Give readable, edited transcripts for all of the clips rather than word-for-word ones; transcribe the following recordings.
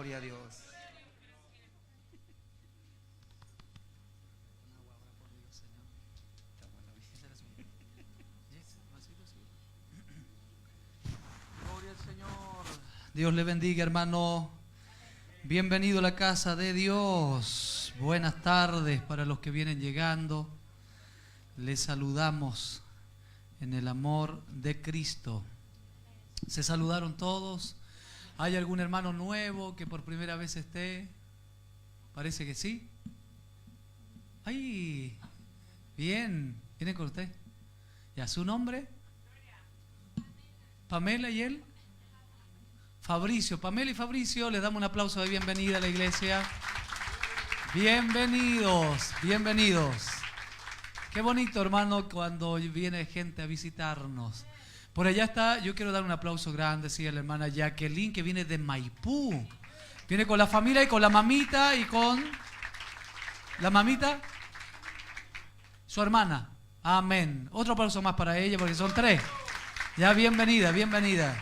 Gloria a Dios. Gloria al Señor. Dios le bendiga, hermano. Bienvenido a la casa de Dios. Buenas tardes para los que vienen llegando. Les saludamos en el amor de Cristo. ¿Se saludaron todos? ¿Hay algún hermano nuevo que por primera vez esté? Parece que sí. ¡Ay! Bien. ¿Viene con usted? ¿Ya su nombre? Pamela y él. Fabricio. Pamela y Fabricio, les damos un aplauso de bienvenida a la iglesia. Bienvenidos, bienvenidos. Qué bonito, hermano, cuando viene gente a visitarnos. Por allá está, yo quiero dar un aplauso grande, sí, a la hermana Jacqueline, que viene de Maipú. Viene con la familia y con la mamita y con la mamita, su hermana. Amén. Otro aplauso más para ella porque son tres. Ya, bienvenida, bienvenida.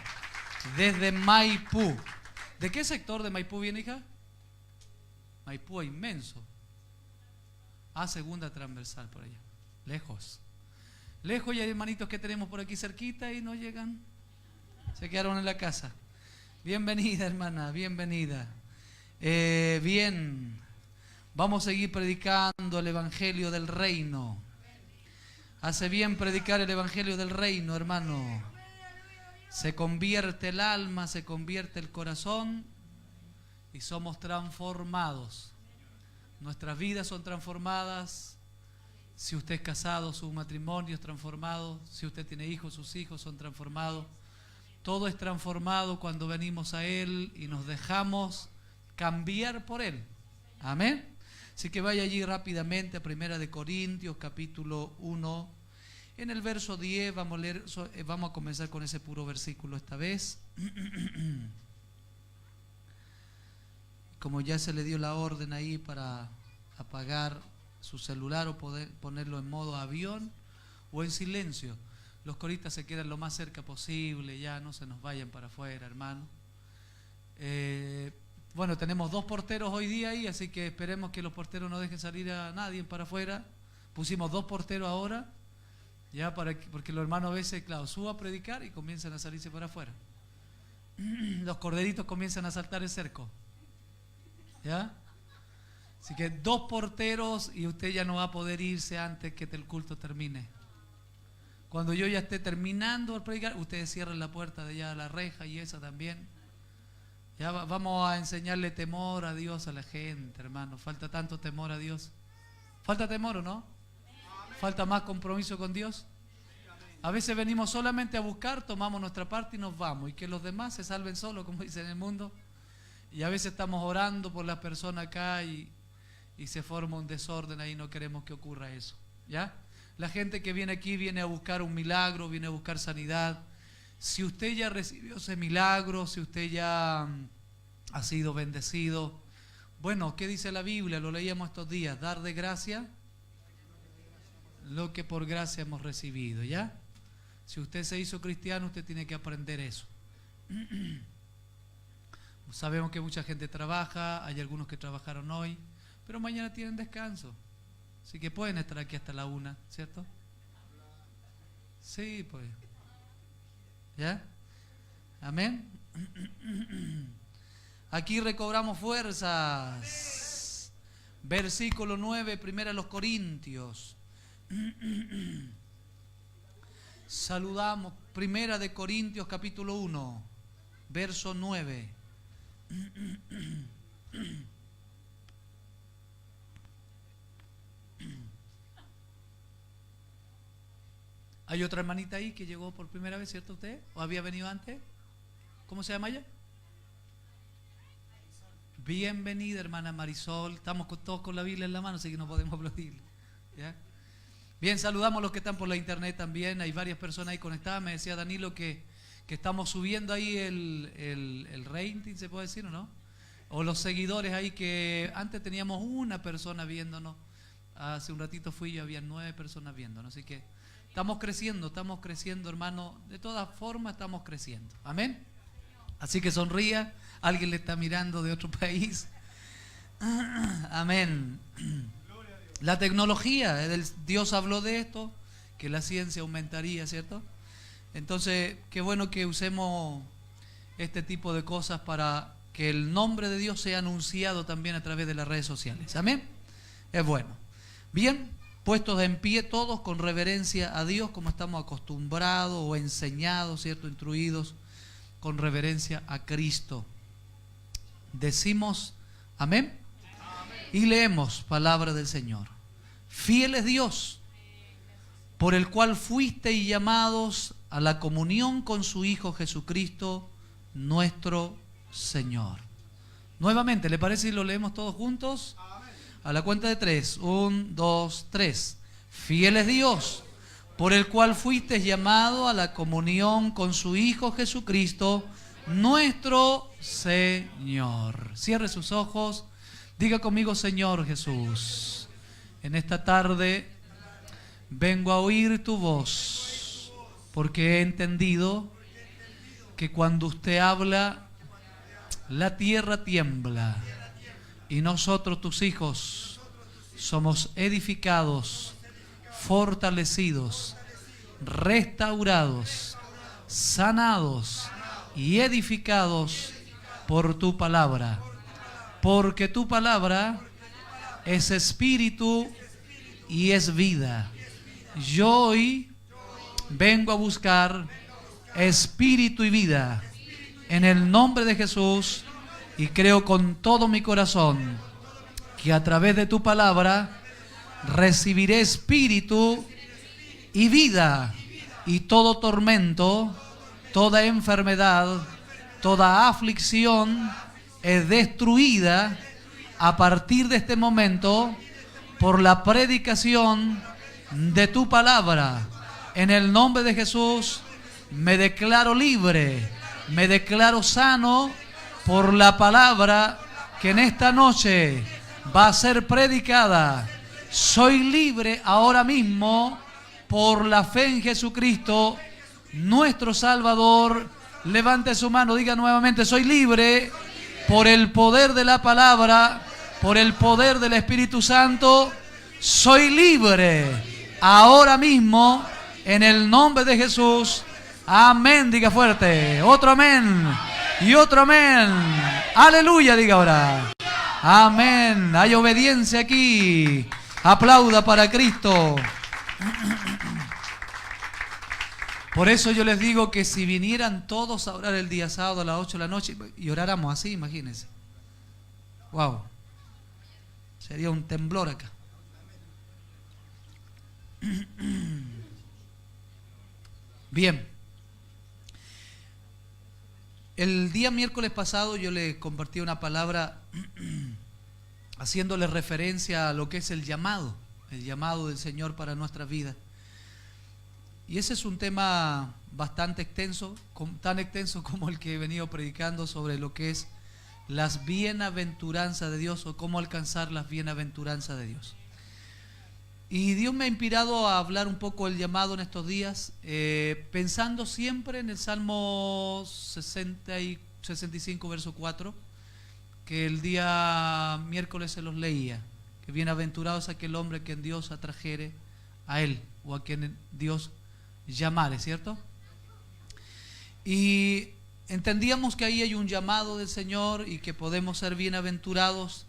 Desde Maipú. ¿De qué sector de Maipú viene, hija? Maipú es inmenso. Segunda transversal por allá. Lejos. Lejos, y hay hermanitos que tenemos por aquí cerquita y no llegan. Se quedaron en la casa. Bienvenida, hermana, bienvenida. Bien. Vamos a seguir predicando el Evangelio del Reino. Hace bien predicar el Evangelio del Reino, hermano. Se convierte el alma, se convierte el corazón y somos transformados. Nuestras vidas son transformadas. Si usted es casado, su matrimonio es transformado. Si usted tiene hijos, sus hijos son transformados. Todo es transformado cuando venimos a Él y nos dejamos cambiar por Él. Amén. Así que vaya allí rápidamente a 1 Corintios capítulo 1. En el verso 10 vamos a comenzar con ese puro versículo esta vez. Como ya se le dio la orden ahí para apagar su celular o poder ponerlo en modo avión o en silencio. Los coristas se quedan lo más cerca posible, ya no se nos vayan para afuera, hermano. Bueno, tenemos 2 porteros hoy día ahí, así que esperemos que los porteros no dejen salir a nadie para afuera. Pusimos 2 porteros ahora, ya porque los hermanos a veces, claro, suben a predicar y comienzan a salirse para afuera. Los corderitos comienzan a saltar el cerco. ¿Ya? Así que 2 porteros y usted ya no va a poder irse antes que el culto termine. Cuando yo ya esté terminando de predicar, ustedes cierren la puerta de allá, la reja y esa también. Ya vamos a enseñarle temor a Dios a la gente, hermano. Falta tanto temor a Dios. ¿Falta temor o no? ¿Falta más compromiso con Dios? A veces venimos solamente a buscar, tomamos nuestra parte y nos vamos. Y que los demás se salven solos, como dicen en el mundo. Y a veces estamos orando por las personas acá y se forma un desorden ahí, no queremos que ocurra eso. ¿Ya? La gente que viene aquí viene a buscar un milagro, viene a buscar sanidad. Si usted ya recibió ese milagro, si usted ya ha sido bendecido, bueno, ¿qué dice la Biblia? Lo leíamos estos días, dar de gracia lo que por gracia hemos recibido, ¿ya? Si usted se hizo cristiano, usted tiene que aprender eso. Sabemos que mucha gente trabaja, hay algunos que trabajaron hoy, pero mañana tienen descanso. Así que pueden estar aquí hasta la 1, ¿cierto? Sí, pues. ¿Ya? Amén. Aquí recobramos fuerzas. Versículo 9, 1 Corintios. Saludamos. 1 Corintios capítulo 1, verso 9. Hay otra hermanita ahí que llegó por primera vez, ¿cierto usted? ¿O había venido antes? ¿Cómo se llama ella? Bienvenida, hermana Marisol. Estamos todos con la Biblia en la mano, así que no podemos aplaudir. ¿Ya? Bien, saludamos a los que están por la internet también. Hay varias personas ahí conectadas. Me decía Danilo que estamos subiendo ahí el rating, ¿se puede decir o no? O los seguidores ahí, que antes teníamos una persona viéndonos. Hace un ratito fui yo, había 9 personas viéndonos. Así que estamos creciendo, hermano. De todas formas estamos creciendo. Amén. Así que sonría, alguien le está mirando de otro país. Amén. La tecnología, Dios habló de esto, que la ciencia aumentaría, ¿cierto? Entonces, qué bueno que usemos este tipo de cosas para que el nombre de Dios sea anunciado también a través de las redes sociales. Amén. Es bueno. Bien, puestos en pie todos con reverencia a Dios, como estamos acostumbrados o enseñados, ¿cierto? Instruidos con reverencia a Cristo. Decimos amén. Y leemos palabra del Señor. Fiel es Dios, por el cual fuisteis llamados a la comunión con su Hijo Jesucristo, nuestro Señor. Nuevamente, ¿le parece si lo leemos todos juntos? A la cuenta de 3. 1, 2, 3. Fiel es Dios, por el cual fuisteis llamados a la comunión con su Hijo Jesucristo, nuestro Señor. Cierre sus ojos. Diga conmigo: Señor Jesús, en esta tarde vengo a oír tu voz, porque he entendido que cuando usted habla, la tierra tiembla, y nosotros, tus hijos, somos edificados, fortalecidos, restaurados, sanados y edificados por tu palabra. Porque tu palabra es espíritu y es vida. Yo hoy vengo a buscar espíritu y vida en el nombre de Jesús, y creo con todo mi corazón que a través de tu palabra recibiré espíritu y vida, y todo tormento, toda enfermedad, toda aflicción es destruida a partir de este momento por la predicación de tu palabra. En el nombre de Jesús me declaro libre, me declaro sano por la palabra que en esta noche va a ser predicada. Soy libre ahora mismo por la fe en Jesucristo, nuestro Salvador. Levante su mano, diga nuevamente: soy libre por el poder de la palabra, por el poder del Espíritu Santo. Soy libre ahora mismo en el nombre de Jesús. Amén, diga fuerte. Otro amén y otro amén. Aleluya, diga ahora. Amén. Hay obediencia aquí. Aplauda para Cristo. Por eso yo les digo que si vinieran todos a orar el día sábado a las 8 de la noche y oráramos así, imagínense. Wow. Sería un temblor acá. Bien. El día miércoles pasado yo les compartí una palabra haciéndole referencia a lo que es el llamado del Señor para nuestra vida. Y ese es un tema bastante extenso, tan extenso como el que he venido predicando sobre lo que es las bienaventuranzas de Dios, o cómo alcanzar las bienaventuranzas de Dios. Y Dios me ha inspirado a hablar un poco del llamado en estos días, pensando siempre en el Salmo 65, verso 4, que el día miércoles se los leía, que bienaventurado es aquel hombre a quien Dios atrajere a él, o a quien Dios llamare, ¿cierto? Y entendíamos que ahí hay un llamado del Señor y que podemos ser bienaventurados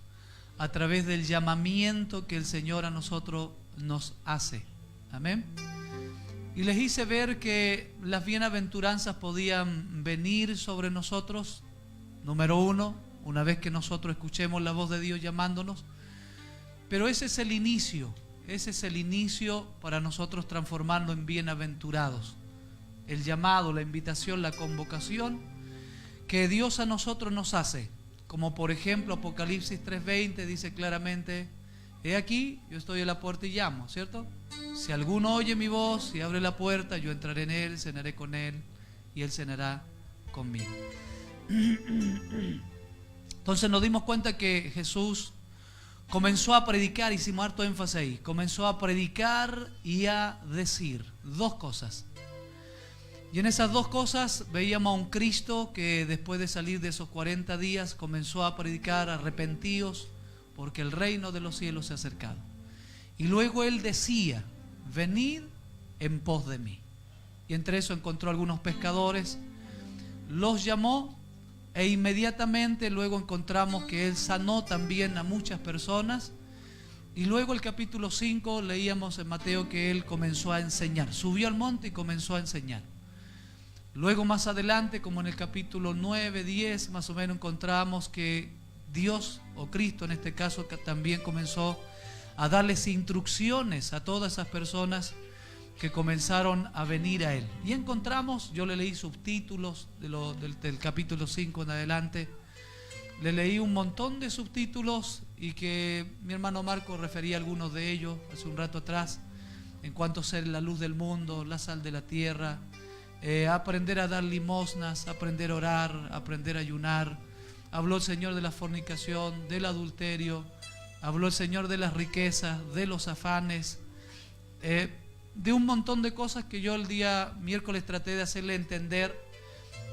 a través del llamamiento que el Señor a nosotros nos hace. Amén. Y les hice ver que las bienaventuranzas podían venir sobre nosotros, número uno, una vez que nosotros escuchemos la voz de Dios llamándonos. Pero ese es el inicio. Ese es el inicio para nosotros transformarnos en bienaventurados. El llamado, la invitación, la convocación que Dios a nosotros nos hace. Como por ejemplo Apocalipsis 3:20 dice claramente: he aquí, yo estoy en la puerta y llamo, ¿cierto? Si alguno oye mi voz y abre la puerta, yo entraré en él, cenaré con él y él cenará conmigo. Entonces nos dimos cuenta que Jesús comenzó a predicar, hicimos harto énfasis ahí, comenzó a predicar y a decir dos cosas. Y en esas dos cosas veíamos a un Cristo que después de salir de esos 40 días comenzó a predicar: arrepentíos, porque el reino de los cielos se ha acercado. Y luego Él decía: venid en pos de mí. Y entre eso encontró algunos pescadores, los llamó, e inmediatamente luego encontramos que Él sanó también a muchas personas. Y luego el capítulo 5 leíamos en Mateo que Él comenzó a enseñar, subió al monte y comenzó a enseñar. Luego más adelante, como en el capítulo 9, 10 más o menos, encontramos que Dios, o Cristo en este caso, también comenzó a darles instrucciones a todas esas personas que comenzaron a venir a Él. Y encontramos, yo le leí subtítulos del capítulo 5 en adelante, le leí un montón de subtítulos, y que mi hermano Marco refería a algunos de ellos hace un rato atrás, en cuanto a ser la luz del mundo, la sal de la tierra, aprender a dar limosnas, aprender a orar, aprender a ayunar. Habló el Señor de la fornicación, del adulterio, habló el Señor de las riquezas, de los afanes, de un montón de cosas que yo el día miércoles traté de hacerle entender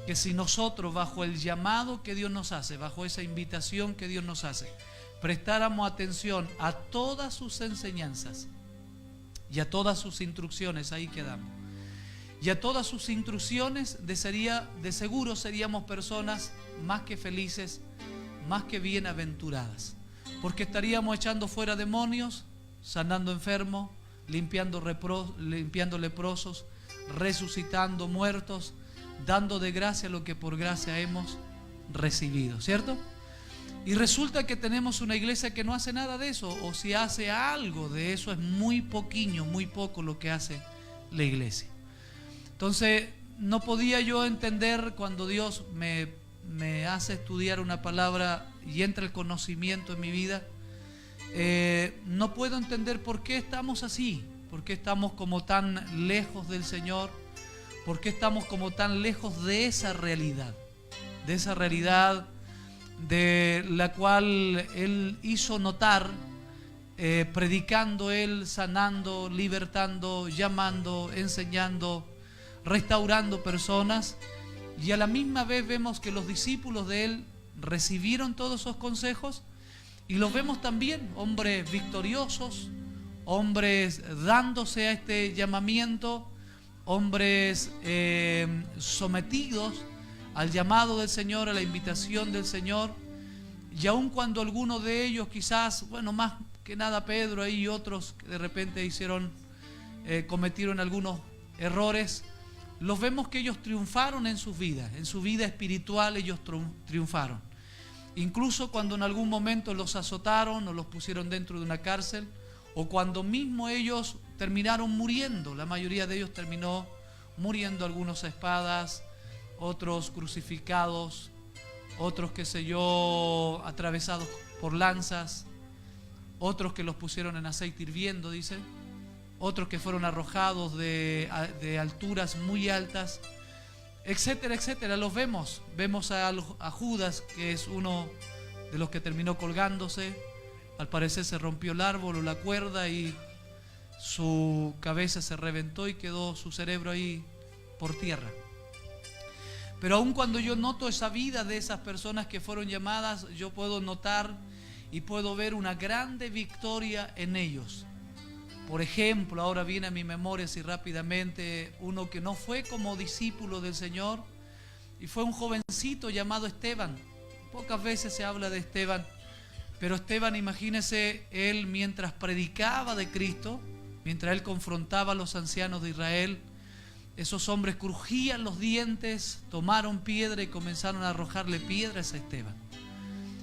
que si nosotros, bajo el llamado que Dios nos hace, bajo esa invitación que Dios nos hace, prestáramos atención a todas sus enseñanzas y a todas sus instrucciones, ahí quedamos. Y a todas sus instrucciones, de seguro seríamos personas más que felices, más que bienaventuradas, porque estaríamos echando fuera demonios, sanando enfermos, limpiando leprosos, resucitando muertos, dando de gracia lo que por gracia hemos recibido, ¿cierto? Y resulta que tenemos una iglesia que no hace nada de eso, o si hace algo de eso es muy poquillo, muy poco lo que hace la iglesia. Entonces no podía yo entender cuando Dios me hace estudiar una palabra y entra el conocimiento en mi vida. No puedo entender por qué estamos así, por qué estamos como tan lejos del Señor, por qué estamos como tan lejos de esa realidad de la cual Él hizo notar, predicando Él, sanando, libertando, llamando, enseñando, restaurando personas. Y a la misma vez vemos que los discípulos de Él recibieron todos esos consejos, y los vemos también, hombres victoriosos, hombres dándose a este llamamiento, hombres sometidos al llamado del Señor, a la invitación del Señor. Y aun cuando algunos de ellos quizás, bueno, más que nada Pedro ahí y otros que de repente cometieron algunos errores, los vemos que ellos triunfaron en su vida espiritual. Ellos triunfaron. Incluso cuando en algún momento los azotaron o los pusieron dentro de una cárcel, o cuando mismo ellos terminaron muriendo, la mayoría de ellos terminó muriendo, algunos a espadas, otros crucificados, otros, qué sé yo, atravesados por lanzas, otros que los pusieron en aceite hirviendo, dice, otros que fueron arrojados de alturas muy altas, etcétera, etcétera. Los vemos a Judas, que es uno de los que terminó colgándose. Al parecer se rompió el árbol o la cuerda y su cabeza se reventó y quedó su cerebro ahí por tierra. Pero aun cuando yo noto esa vida de esas personas que fueron llamadas, yo puedo notar y puedo ver una grande victoria en ellos. Por ejemplo, ahora viene a mi memoria así rápidamente uno que no fue como discípulo del Señor, y fue un jovencito llamado Esteban. Pocas veces se habla de Esteban, pero Esteban, imagínese, él mientras predicaba de Cristo, mientras él confrontaba a los ancianos de Israel, esos hombres crujían los dientes, tomaron piedra y comenzaron a arrojarle piedras a Esteban.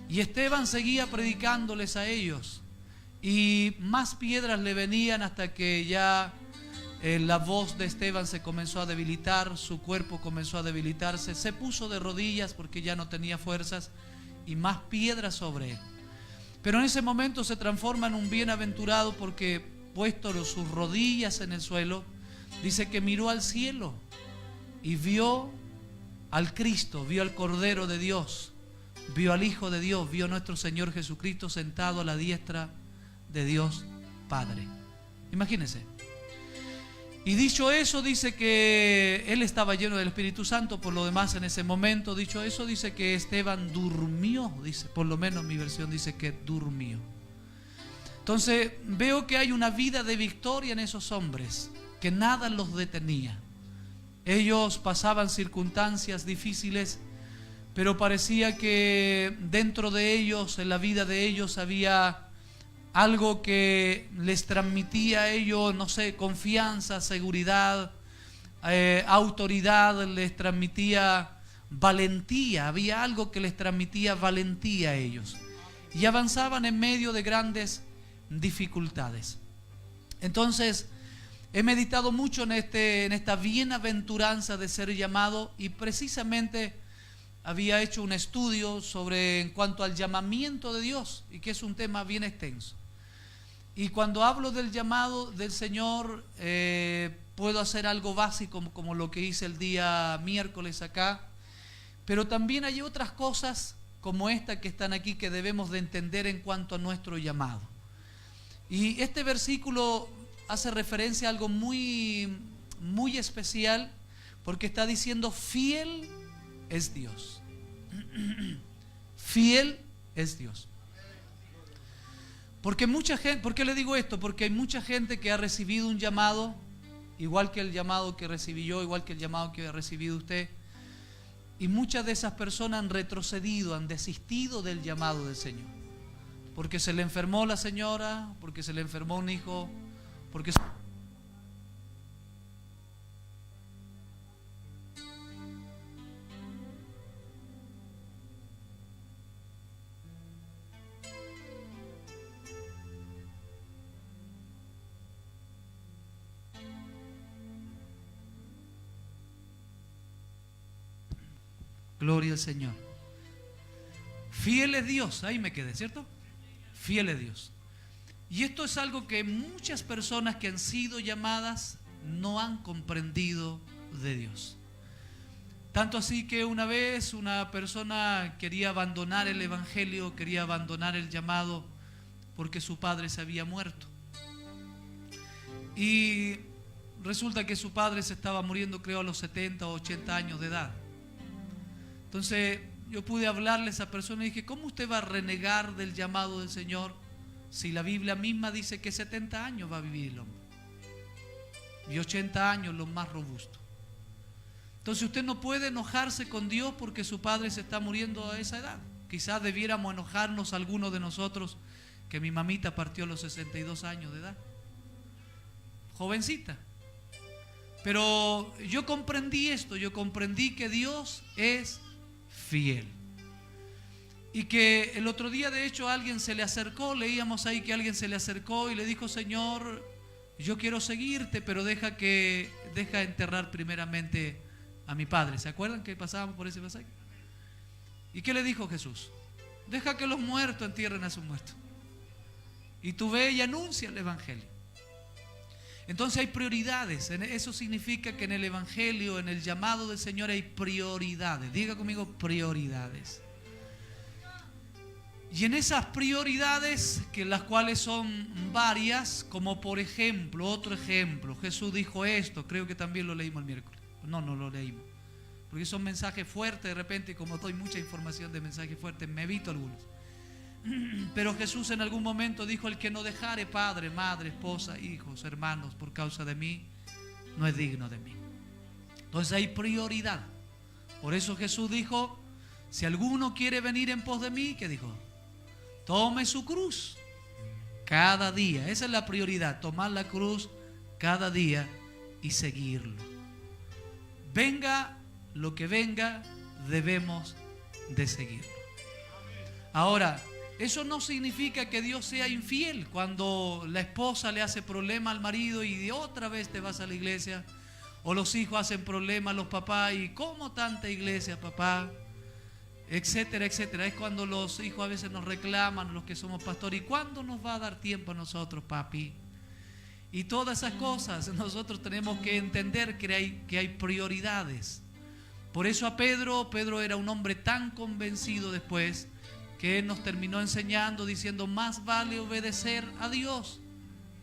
Y Esteban seguía predicándoles a ellos, y más piedras le venían hasta que ya la voz de Esteban se comenzó a debilitar, su cuerpo comenzó a debilitarse, se puso de rodillas porque ya no tenía fuerzas, y más piedras sobre él. Pero en ese momento se transforma en un bienaventurado, porque puesto sus rodillas en el suelo, dice que miró al cielo y vio al Cristo, vio al Cordero de Dios, vio al Hijo de Dios, vio a nuestro Señor Jesucristo sentado a la diestra de Dios Padre. Imagínense. Y dicho eso, dice que él estaba lleno del Espíritu Santo. Por lo demás, en ese momento, dicho eso, dice que Esteban durmió. Dice, por lo menos mi versión dice que durmió. Entonces veo que hay una vida de victoria en esos hombres, que nada los detenía. Ellos pasaban circunstancias difíciles, pero parecía que dentro de ellos, en la vida de ellos, había algo que les transmitía a ellos, no sé, confianza, seguridad, autoridad, les transmitía valentía. Había algo que les transmitía valentía a ellos. Y avanzaban en medio de grandes dificultades. Entonces, he meditado mucho en esta bienaventuranza de ser llamado, y precisamente había hecho un estudio en cuanto al llamamiento de Dios, y que es un tema bien extenso. Y cuando hablo del llamado del Señor, puedo hacer algo básico como lo que hice el día miércoles acá, pero también hay otras cosas como esta que están aquí que debemos de entender en cuanto a nuestro llamado. Y este versículo hace referencia a algo muy, muy especial, porque está diciendo: fiel es Dios. Fiel es Dios. Porque mucha gente, ¿por qué le digo esto? Porque hay mucha gente que ha recibido un llamado, igual que el llamado que recibí yo, igual que el llamado que ha recibido usted, y muchas de esas personas han retrocedido, han desistido del llamado del Señor, porque se le enfermó la señora, porque se le enfermó un hijo, porque gloria al Señor. Fiel es Dios, ahí me quedé, ¿cierto? Fiel es Dios. Y esto es algo que muchas personas que han sido llamadas no han comprendido de Dios. Tanto así que una vez una persona quería abandonar el evangelio, quería abandonar el llamado, porque su padre se había muerto. Y resulta que su padre se estaba muriendo, creo, a los 70 o 80 años de edad. Entonces yo pude hablarle a esa persona y dije: ¿cómo usted va a renegar del llamado del Señor si la Biblia misma dice que 70 años va a vivir el hombre y 80 años los más robustos? Entonces usted no puede enojarse con Dios porque su padre se está muriendo a esa edad. Quizás debiéramos enojarnos algunos de nosotros que mi mamita partió a los 62 años de edad, jovencita. Pero yo comprendí esto, yo comprendí que Dios es fiel. Y que el otro día, de hecho, alguien se le acercó, leíamos ahí que alguien se le acercó y le dijo: Señor, yo quiero seguirte, pero deja enterrar primeramente a mi padre. ¿Se acuerdan que pasábamos por ese pasaje? ¿Y qué le dijo Jesús? Deja que los muertos entierren a sus muertos. Y tú ve y anuncia el evangelio. Entonces hay prioridades. Eso significa que en el evangelio, en el llamado del Señor, hay prioridades. Diga conmigo: prioridades. Y en esas prioridades, que las cuales son varias, como por ejemplo, otro ejemplo, Jesús dijo esto, creo que también lo leímos el miércoles. No lo leímos, porque son mensajes fuertes. De repente, como doy mucha información de mensajes fuertes, me evito algunos. Pero Jesús en algún momento dijo: el que no dejare padre, madre, esposa, hijos, hermanos por causa de mí, no es digno de mí. Entonces hay prioridad. Por eso Jesús dijo: si alguno quiere venir en pos de mí, ¿qué dijo? Tome su cruz cada día. Esa es la prioridad: tomar la cruz cada día y seguirlo. Venga lo que venga, debemos de seguirlo. Ahora, eso no significa que Dios sea infiel. Cuando la esposa le hace problema al marido y de otra vez te vas a la iglesia, o los hijos hacen problema a los papás y ¿cómo tanta iglesia, papá? Etcétera, etcétera. Es cuando los hijos a veces nos reclaman, los que somos pastores: ¿y cuándo nos va a dar tiempo a nosotros, papi? Y todas esas cosas nosotros tenemos que entender que hay prioridades. Por eso a Pedro era un hombre tan convencido después, que nos terminó enseñando diciendo: más vale obedecer a Dios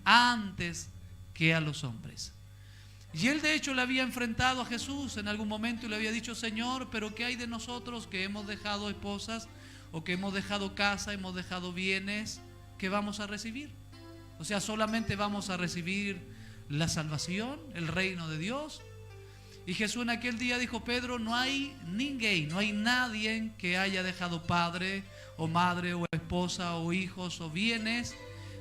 antes que a los hombres. Y él de hecho le había enfrentado a Jesús en algún momento y le había dicho: Señor, pero ¿qué hay de nosotros que hemos dejado esposas o que hemos dejado casa, hemos dejado bienes? ¿Qué vamos a recibir? O sea, solamente vamos a recibir la salvación, el reino de Dios. Y Jesús en aquel día dijo: Pedro, no hay nadie que haya dejado padre o madre o esposa o hijos o bienes,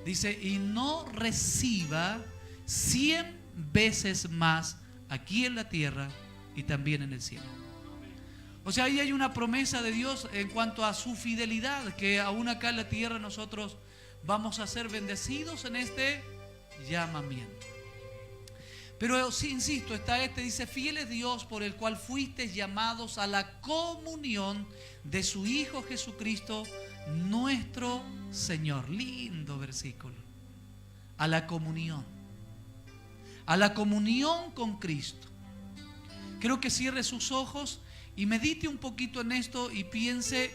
dice, y no reciba 100 veces más aquí en la tierra y también en el cielo. O sea, ahí hay una promesa de Dios en cuanto a su fidelidad, que aún acá en la tierra nosotros vamos a ser bendecidos en este llamamiento. Pero sí, insisto, está dice: fiel es Dios por el cual fuisteis llamados a la comunión de su Hijo Jesucristo, nuestro Señor. Lindo versículo. A la comunión con Cristo. Creo que cierre sus ojos y medite un poquito en esto y piense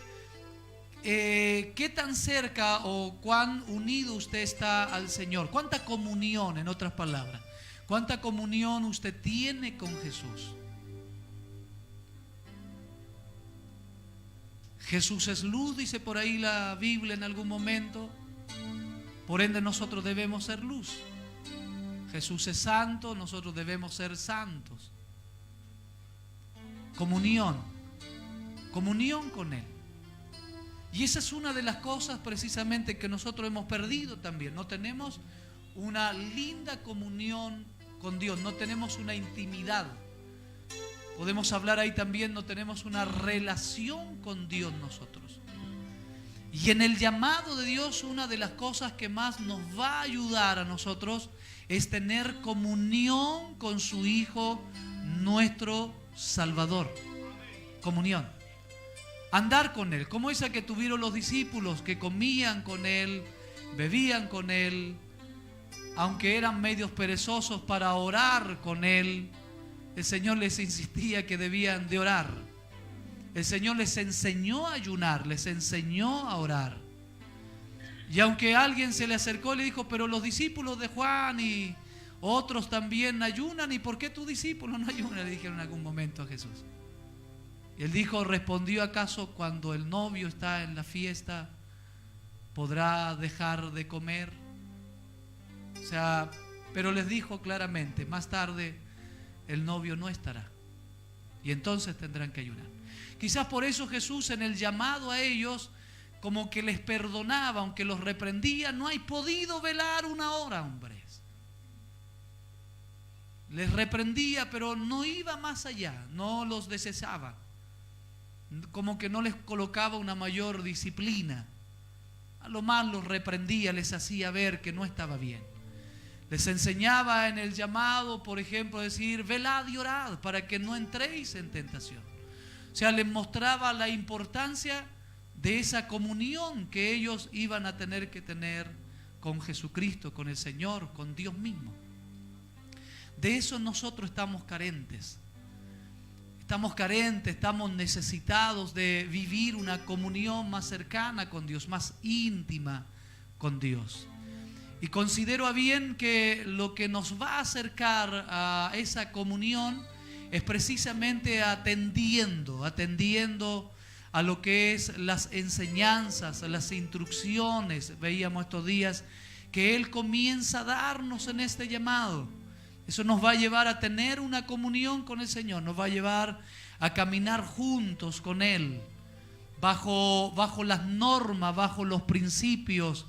qué tan cerca o cuán unido usted está al Señor. Cuánta comunión, en otras palabras. ¿Cuánta comunión usted tiene con Jesús? Jesús es luz, dice por ahí la Biblia en algún momento. Por ende nosotros debemos ser luz. Jesús es santo, nosotros debemos ser santos. Comunión con Él. Y esa es una de las cosas precisamente que nosotros hemos perdido también. No tenemos una linda comunión con Dios, no tenemos una intimidad. Podemos hablar ahí también, no tenemos una relación con Dios nosotros. Y en el llamado de Dios, una de las cosas que más nos va a ayudar a nosotros es tener comunión con su Hijo, nuestro Salvador. Comunión. Andar con Él, como esa que tuvieron los discípulos, que comían con Él, bebían con Él, aunque eran medios perezosos para orar con Él. El Señor les insistía que debían de orar. El Señor les enseñó a ayunar, les enseñó a orar. Y aunque alguien se le acercó y le dijo: pero los discípulos de Juan y otros también ayunan, ¿y por qué tus discípulos no ayunan?, le dijeron en algún momento a Jesús. Y él dijo: ¿respondió acaso cuando el novio está en la fiesta, podrá dejar de comer? O sea, pero les dijo claramente: más tarde el novio no estará y entonces tendrán que ayunar. Quizás por eso Jesús en el llamado a ellos como que les perdonaba, aunque los reprendía. No hay podido velar una hora, hombres. Les reprendía, pero no iba más allá, no los desechaba, como que no les colocaba una mayor disciplina. A lo más los reprendía, les hacía ver que no estaba bien. Les enseñaba en el llamado, por ejemplo, decir: velad y orad para que no entréis en tentación. O sea, les mostraba la importancia de esa comunión que ellos iban a tener que tener con Jesucristo, con el Señor, con Dios mismo. De eso nosotros estamos carentes. Estamos necesitados de vivir una comunión más cercana con Dios, más íntima con Dios. Y considero a bien que lo que nos va a acercar a esa comunión es precisamente atendiendo a lo que es las enseñanzas, las instrucciones. Veíamos estos días que Él comienza a darnos en este llamado. Eso nos va a llevar a tener una comunión con el Señor, nos va a llevar a caminar juntos con Él, bajo las normas, bajo los principios,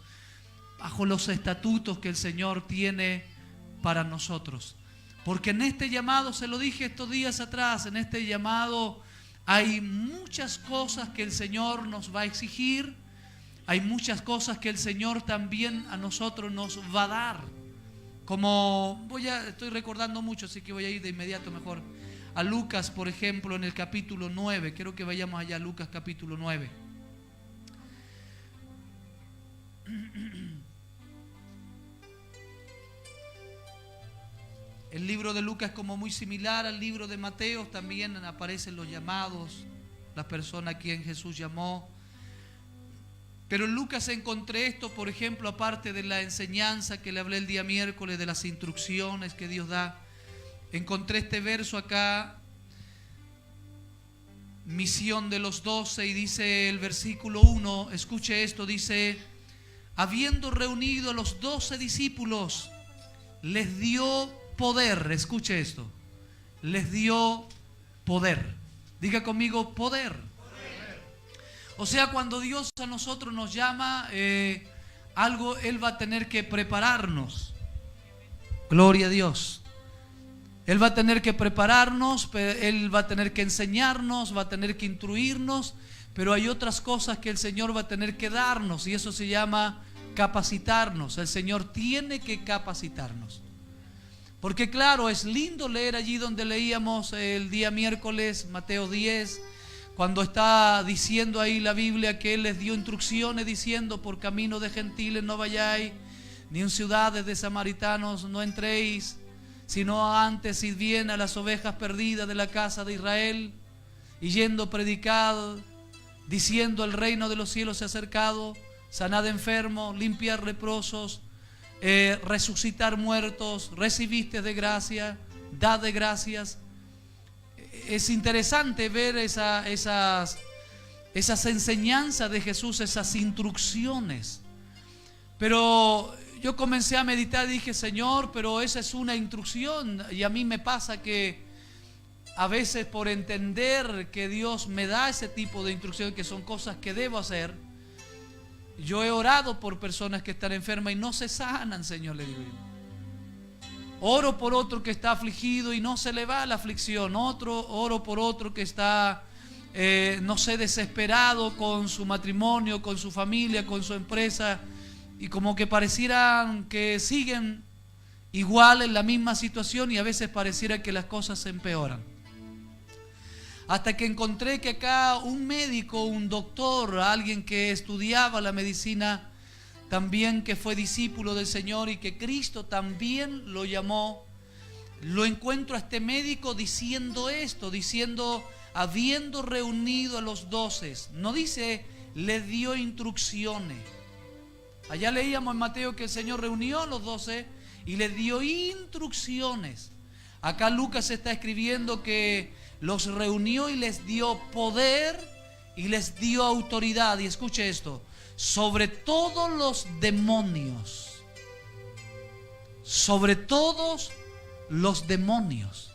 bajo los estatutos que el Señor tiene para nosotros. Porque en este llamado, se lo dije estos días atrás, en este llamado hay muchas cosas que el Señor nos va a exigir, hay muchas cosas que el Señor también a nosotros nos va a dar. Como estoy recordando mucho, así que voy a ir de inmediato mejor a Lucas, por ejemplo, en el capítulo 9. Quiero que vayamos allá a Lucas capítulo 9. El libro de Lucas es como muy similar al libro de Mateo. También aparecen los llamados, las personas a quien Jesús llamó. Pero en Lucas encontré esto, por ejemplo, aparte de la enseñanza que le hablé el día miércoles, de las instrucciones que Dios da. encontré este verso acá, misión de los 12, y dice el versículo 1, escuche esto, dice: habiendo reunido a los 12 discípulos, les dio poder. Escuche esto, les dio poder. Diga conmigo, poder. O sea, cuando Dios a nosotros nos llama, algo Él va a tener que prepararnos. Gloria a Dios. Él va a tener que prepararnos, Él va a tener que enseñarnos, va a tener que instruirnos, pero hay otras cosas que el Señor va a tener que darnos, y eso se llama capacitarnos. El Señor tiene que capacitarnos. Porque claro, es lindo leer allí donde leíamos el día miércoles, Mateo 10, cuando está diciendo ahí la Biblia que Él les dio instrucciones diciendo: por camino de gentiles no vayáis, ni en ciudades de samaritanos no entréis, sino antes id bien a las ovejas perdidas de la casa de Israel, y yendo predicad, diciendo: el reino de los cielos se ha acercado, sanad enfermos, limpiar leprosos, resucitar muertos, recibiste de gracia, dad de gracias. Es interesante ver esas enseñanzas de Jesús, esas instrucciones. Pero yo comencé a meditar y dije: Señor, pero esa es una instrucción, y a mí me pasa que a veces, por entender que Dios me da ese tipo de instrucción, que son cosas que debo hacer, yo he orado por personas que están enfermas y no se sanan, Señor, le digo yo. Oro por otro que está afligido y no se le va la aflicción. Oro por otro que está, no sé, desesperado con su matrimonio, con su familia, con su empresa, y como que parecieran que siguen igual en la misma situación, y a veces pareciera que las cosas se empeoran. Hasta que encontré que acá un médico, un doctor, alguien que estudiaba la medicina, también que fue discípulo del Señor y que Cristo también lo llamó, lo encuentro a este médico diciendo esto, diciendo: habiendo reunido a los 12, no dice le dio instrucciones. Allá leíamos en Mateo que el Señor reunió a los 12 y les dio instrucciones. Acá Lucas está escribiendo que los reunió y les dio poder y les dio autoridad. Y escuche esto: sobre todos los demonios. Sobre todos los demonios.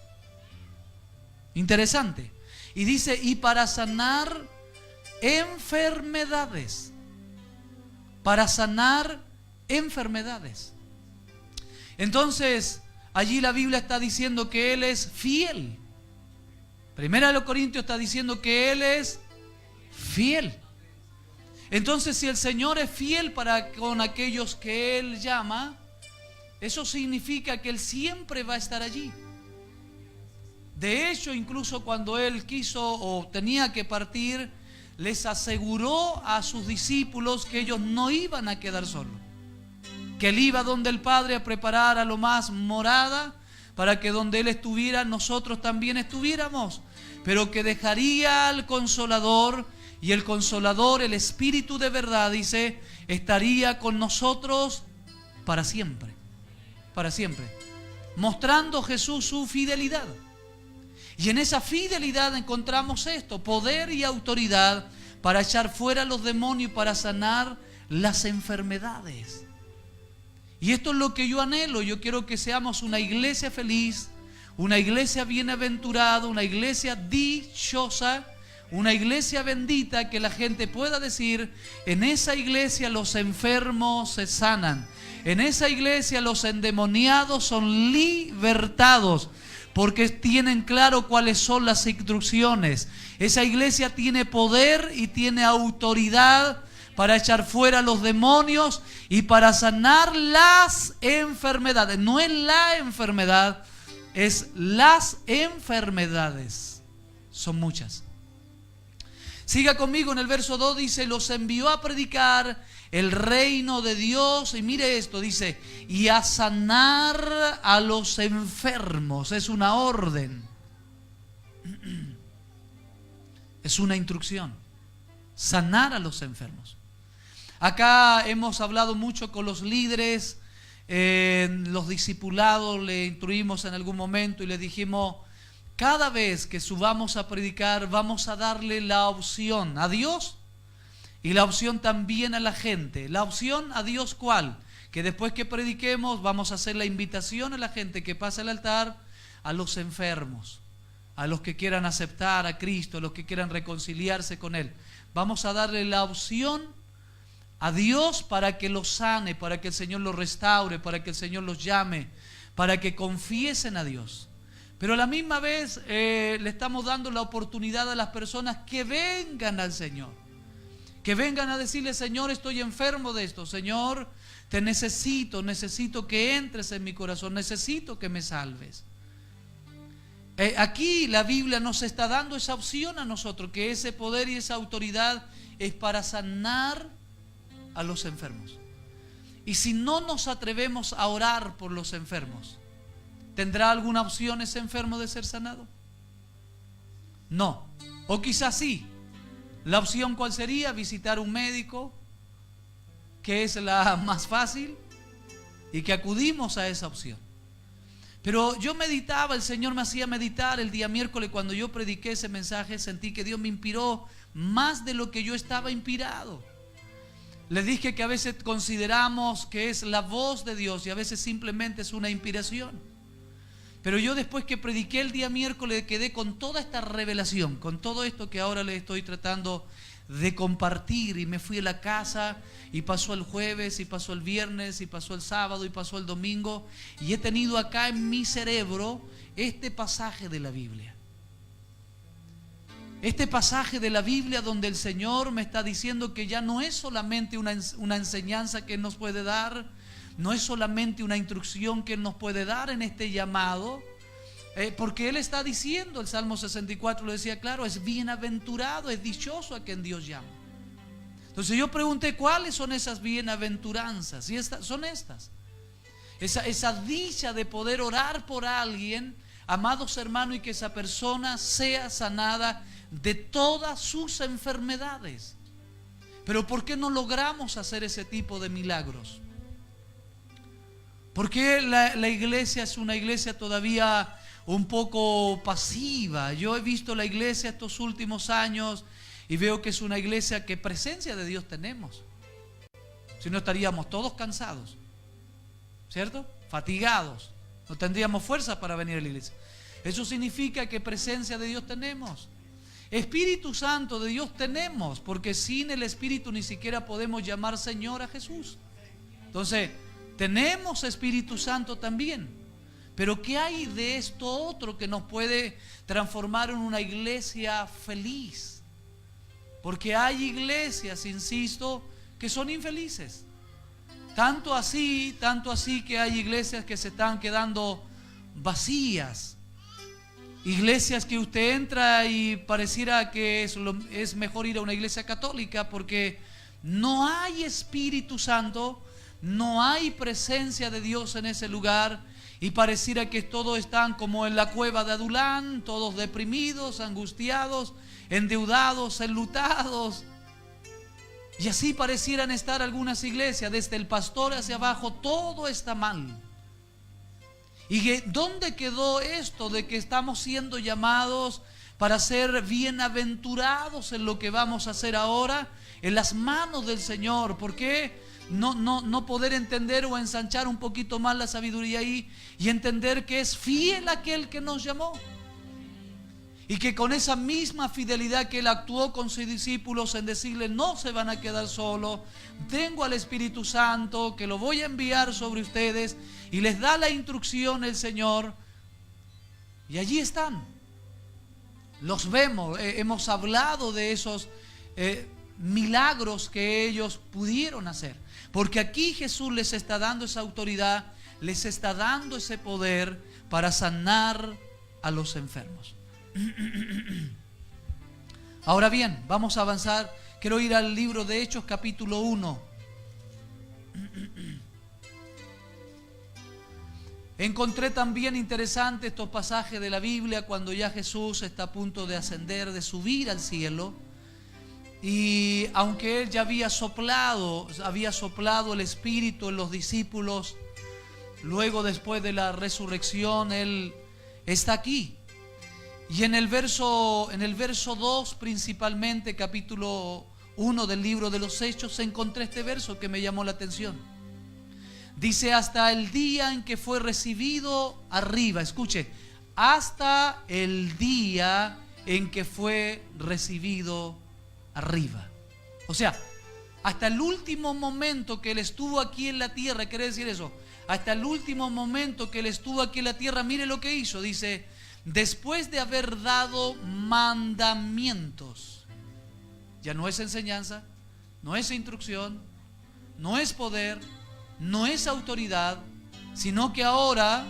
Interesante. Y dice: y para sanar enfermedades. Para sanar enfermedades. Entonces, allí la Biblia está diciendo que Él es fiel. Primera de los Corintios está diciendo que Él es fiel. Entonces, si el Señor es fiel para con aquellos que Él llama, eso significa que Él siempre va a estar allí. De hecho, incluso cuando Él quiso o tenía que partir, les aseguró a sus discípulos que ellos no iban a quedar solos, que Él iba donde el Padre a preparar a lo más morada, para que donde Él estuviera nosotros también estuviéramos, pero que dejaría al Consolador, y el Consolador, el Espíritu de verdad, dice, estaría con nosotros para siempre, mostrando Jesús su fidelidad. Y en esa fidelidad encontramos esto: poder y autoridad para echar fuera los demonios y para sanar las enfermedades. Y esto es lo que yo anhelo. Yo quiero que seamos una iglesia feliz, una iglesia bienaventurada, una iglesia dichosa, una iglesia bendita, que la gente pueda decir: en esa iglesia los enfermos se sanan, en esa iglesia los endemoniados son libertados, porque tienen claro cuáles son las instrucciones. Esa iglesia tiene poder y tiene autoridad para echar fuera los demonios y para sanar las enfermedades. No es la enfermedad, es las enfermedades. Son muchas. Siga conmigo en el verso 2, dice: los envió a predicar el reino de Dios. Y mire esto, dice: y a sanar a los enfermos. Es una orden. Es una instrucción. Sanar a los enfermos. Acá hemos hablado mucho con los líderes En los discipulados le instruimos en algún momento y le dijimos, cada vez que subamos a predicar vamos a darle la opción a Dios y la opción también a la gente. La opción a Dios, ¿cuál? Que después que prediquemos vamos a hacer la invitación a la gente que pasa al altar, a los enfermos, a los que quieran aceptar a Cristo, a los que quieran reconciliarse con Él. Vamos a darle la opción a Dios para que los sane, para que el Señor los restaure, para que el Señor los llame, para que confiesen a Dios. Pero a la misma vez le estamos dando la oportunidad a las personas que vengan al Señor, que vengan a decirle, Señor, estoy enfermo de esto, Señor, te necesito que entres en mi corazón, necesito que me salves. Aquí la Biblia nos está dando esa opción a nosotros, que ese poder y esa autoridad es para sanar a los enfermos. Y si no nos atrevemos a orar por los enfermos, ¿tendrá alguna opción ese enfermo de ser sanado? No. O quizás sí. La opción, ¿cuál sería? Visitar un médico, que es la más fácil, y que acudimos a esa opción. Pero yo meditaba, el Señor me hacía meditar el día miércoles cuando yo prediqué ese mensaje, sentí que Dios me inspiró más de lo que yo estaba inspirado. Les dije que a veces consideramos que es la voz de Dios y a veces simplemente es una inspiración. Pero yo después que prediqué el día miércoles quedé con toda esta revelación, con todo esto que ahora les estoy tratando de compartir, y me fui a la casa y pasó el jueves y pasó el viernes y pasó el sábado y pasó el domingo, y he tenido acá en mi cerebro este pasaje de la Biblia. Este pasaje de la Biblia donde el Señor me está diciendo que ya no es solamente una enseñanza que Él nos puede dar, no es solamente una instrucción que Él nos puede dar en este llamado, porque Él está diciendo, el Salmo 64 lo decía claro, es bienaventurado, es dichoso a quien Dios llama. Entonces yo pregunté, ¿cuáles son esas bienaventuranzas? Y son estas. Esa dicha de poder orar por alguien, amados hermanos, y que esa persona sea sanada de todas sus enfermedades. Pero ¿por qué no logramos hacer ese tipo de milagros? ¿Por qué la iglesia es una iglesia todavía un poco pasiva? Yo he visto la iglesia estos últimos años y veo que es una iglesia que presencia de Dios tenemos. Si no estaríamos todos cansados, ¿cierto? Fatigados. No tendríamos fuerza para venir a la iglesia. Eso significa que presencia de Dios tenemos. Espíritu Santo de Dios tenemos, porque sin el Espíritu ni siquiera podemos llamar Señor a Jesús. Entonces, tenemos Espíritu Santo también. Pero ¿qué hay de esto otro que nos puede transformar en una iglesia feliz? Porque hay iglesias, insisto, que son infelices. Tanto así que hay iglesias que se están quedando vacías. Iglesias que usted entra y pareciera que es mejor ir a una iglesia católica porque no hay Espíritu Santo, no hay presencia de Dios en ese lugar, y pareciera que todos están como en la cueva de Adulán, todos deprimidos, angustiados, endeudados, enlutados. Y así parecieran estar algunas iglesias, desde el pastor hacia abajo, todo está mal. ¿Y dónde quedó esto de que estamos siendo llamados para ser bienaventurados en lo que vamos a hacer ahora? En las manos del Señor. ¿Por qué no poder entender o ensanchar un poquito más la sabiduría ahí y entender que es fiel aquel que nos llamó? Y que con esa misma fidelidad que Él actuó con sus discípulos en decirle, no se van a quedar solos, tengo al Espíritu Santo que lo voy a enviar sobre ustedes, y les da la instrucción el Señor, y allí están. Los vemos, hemos hablado de esos milagros que ellos pudieron hacer, porque aquí Jesús les está dando esa autoridad, les está dando ese poder para sanar a los enfermos. Ahora bien, vamos a avanzar. Quiero ir al libro de Hechos, capítulo 1. Encontré también interesante estos pasajes de la Biblia cuando ya Jesús está a punto de ascender, de subir al cielo. Y aunque Él ya había soplado el Espíritu en los discípulos, luego después de la resurrección, Él está aquí. Y en el verso 2 principalmente, capítulo 1 del libro de los Hechos, encontré este verso que me llamó la atención. Dice: hasta el día en que fue recibido arriba. Escuche, hasta el día en que fue recibido arriba. O sea, hasta el último momento que Él estuvo aquí en la tierra. ¿Quiere decir eso? Hasta el último momento que Él estuvo aquí en la tierra, mire lo que hizo. Dice: después de haber dado mandamientos. Ya no es enseñanza, no es instrucción, no es poder, no es autoridad, sino que ahora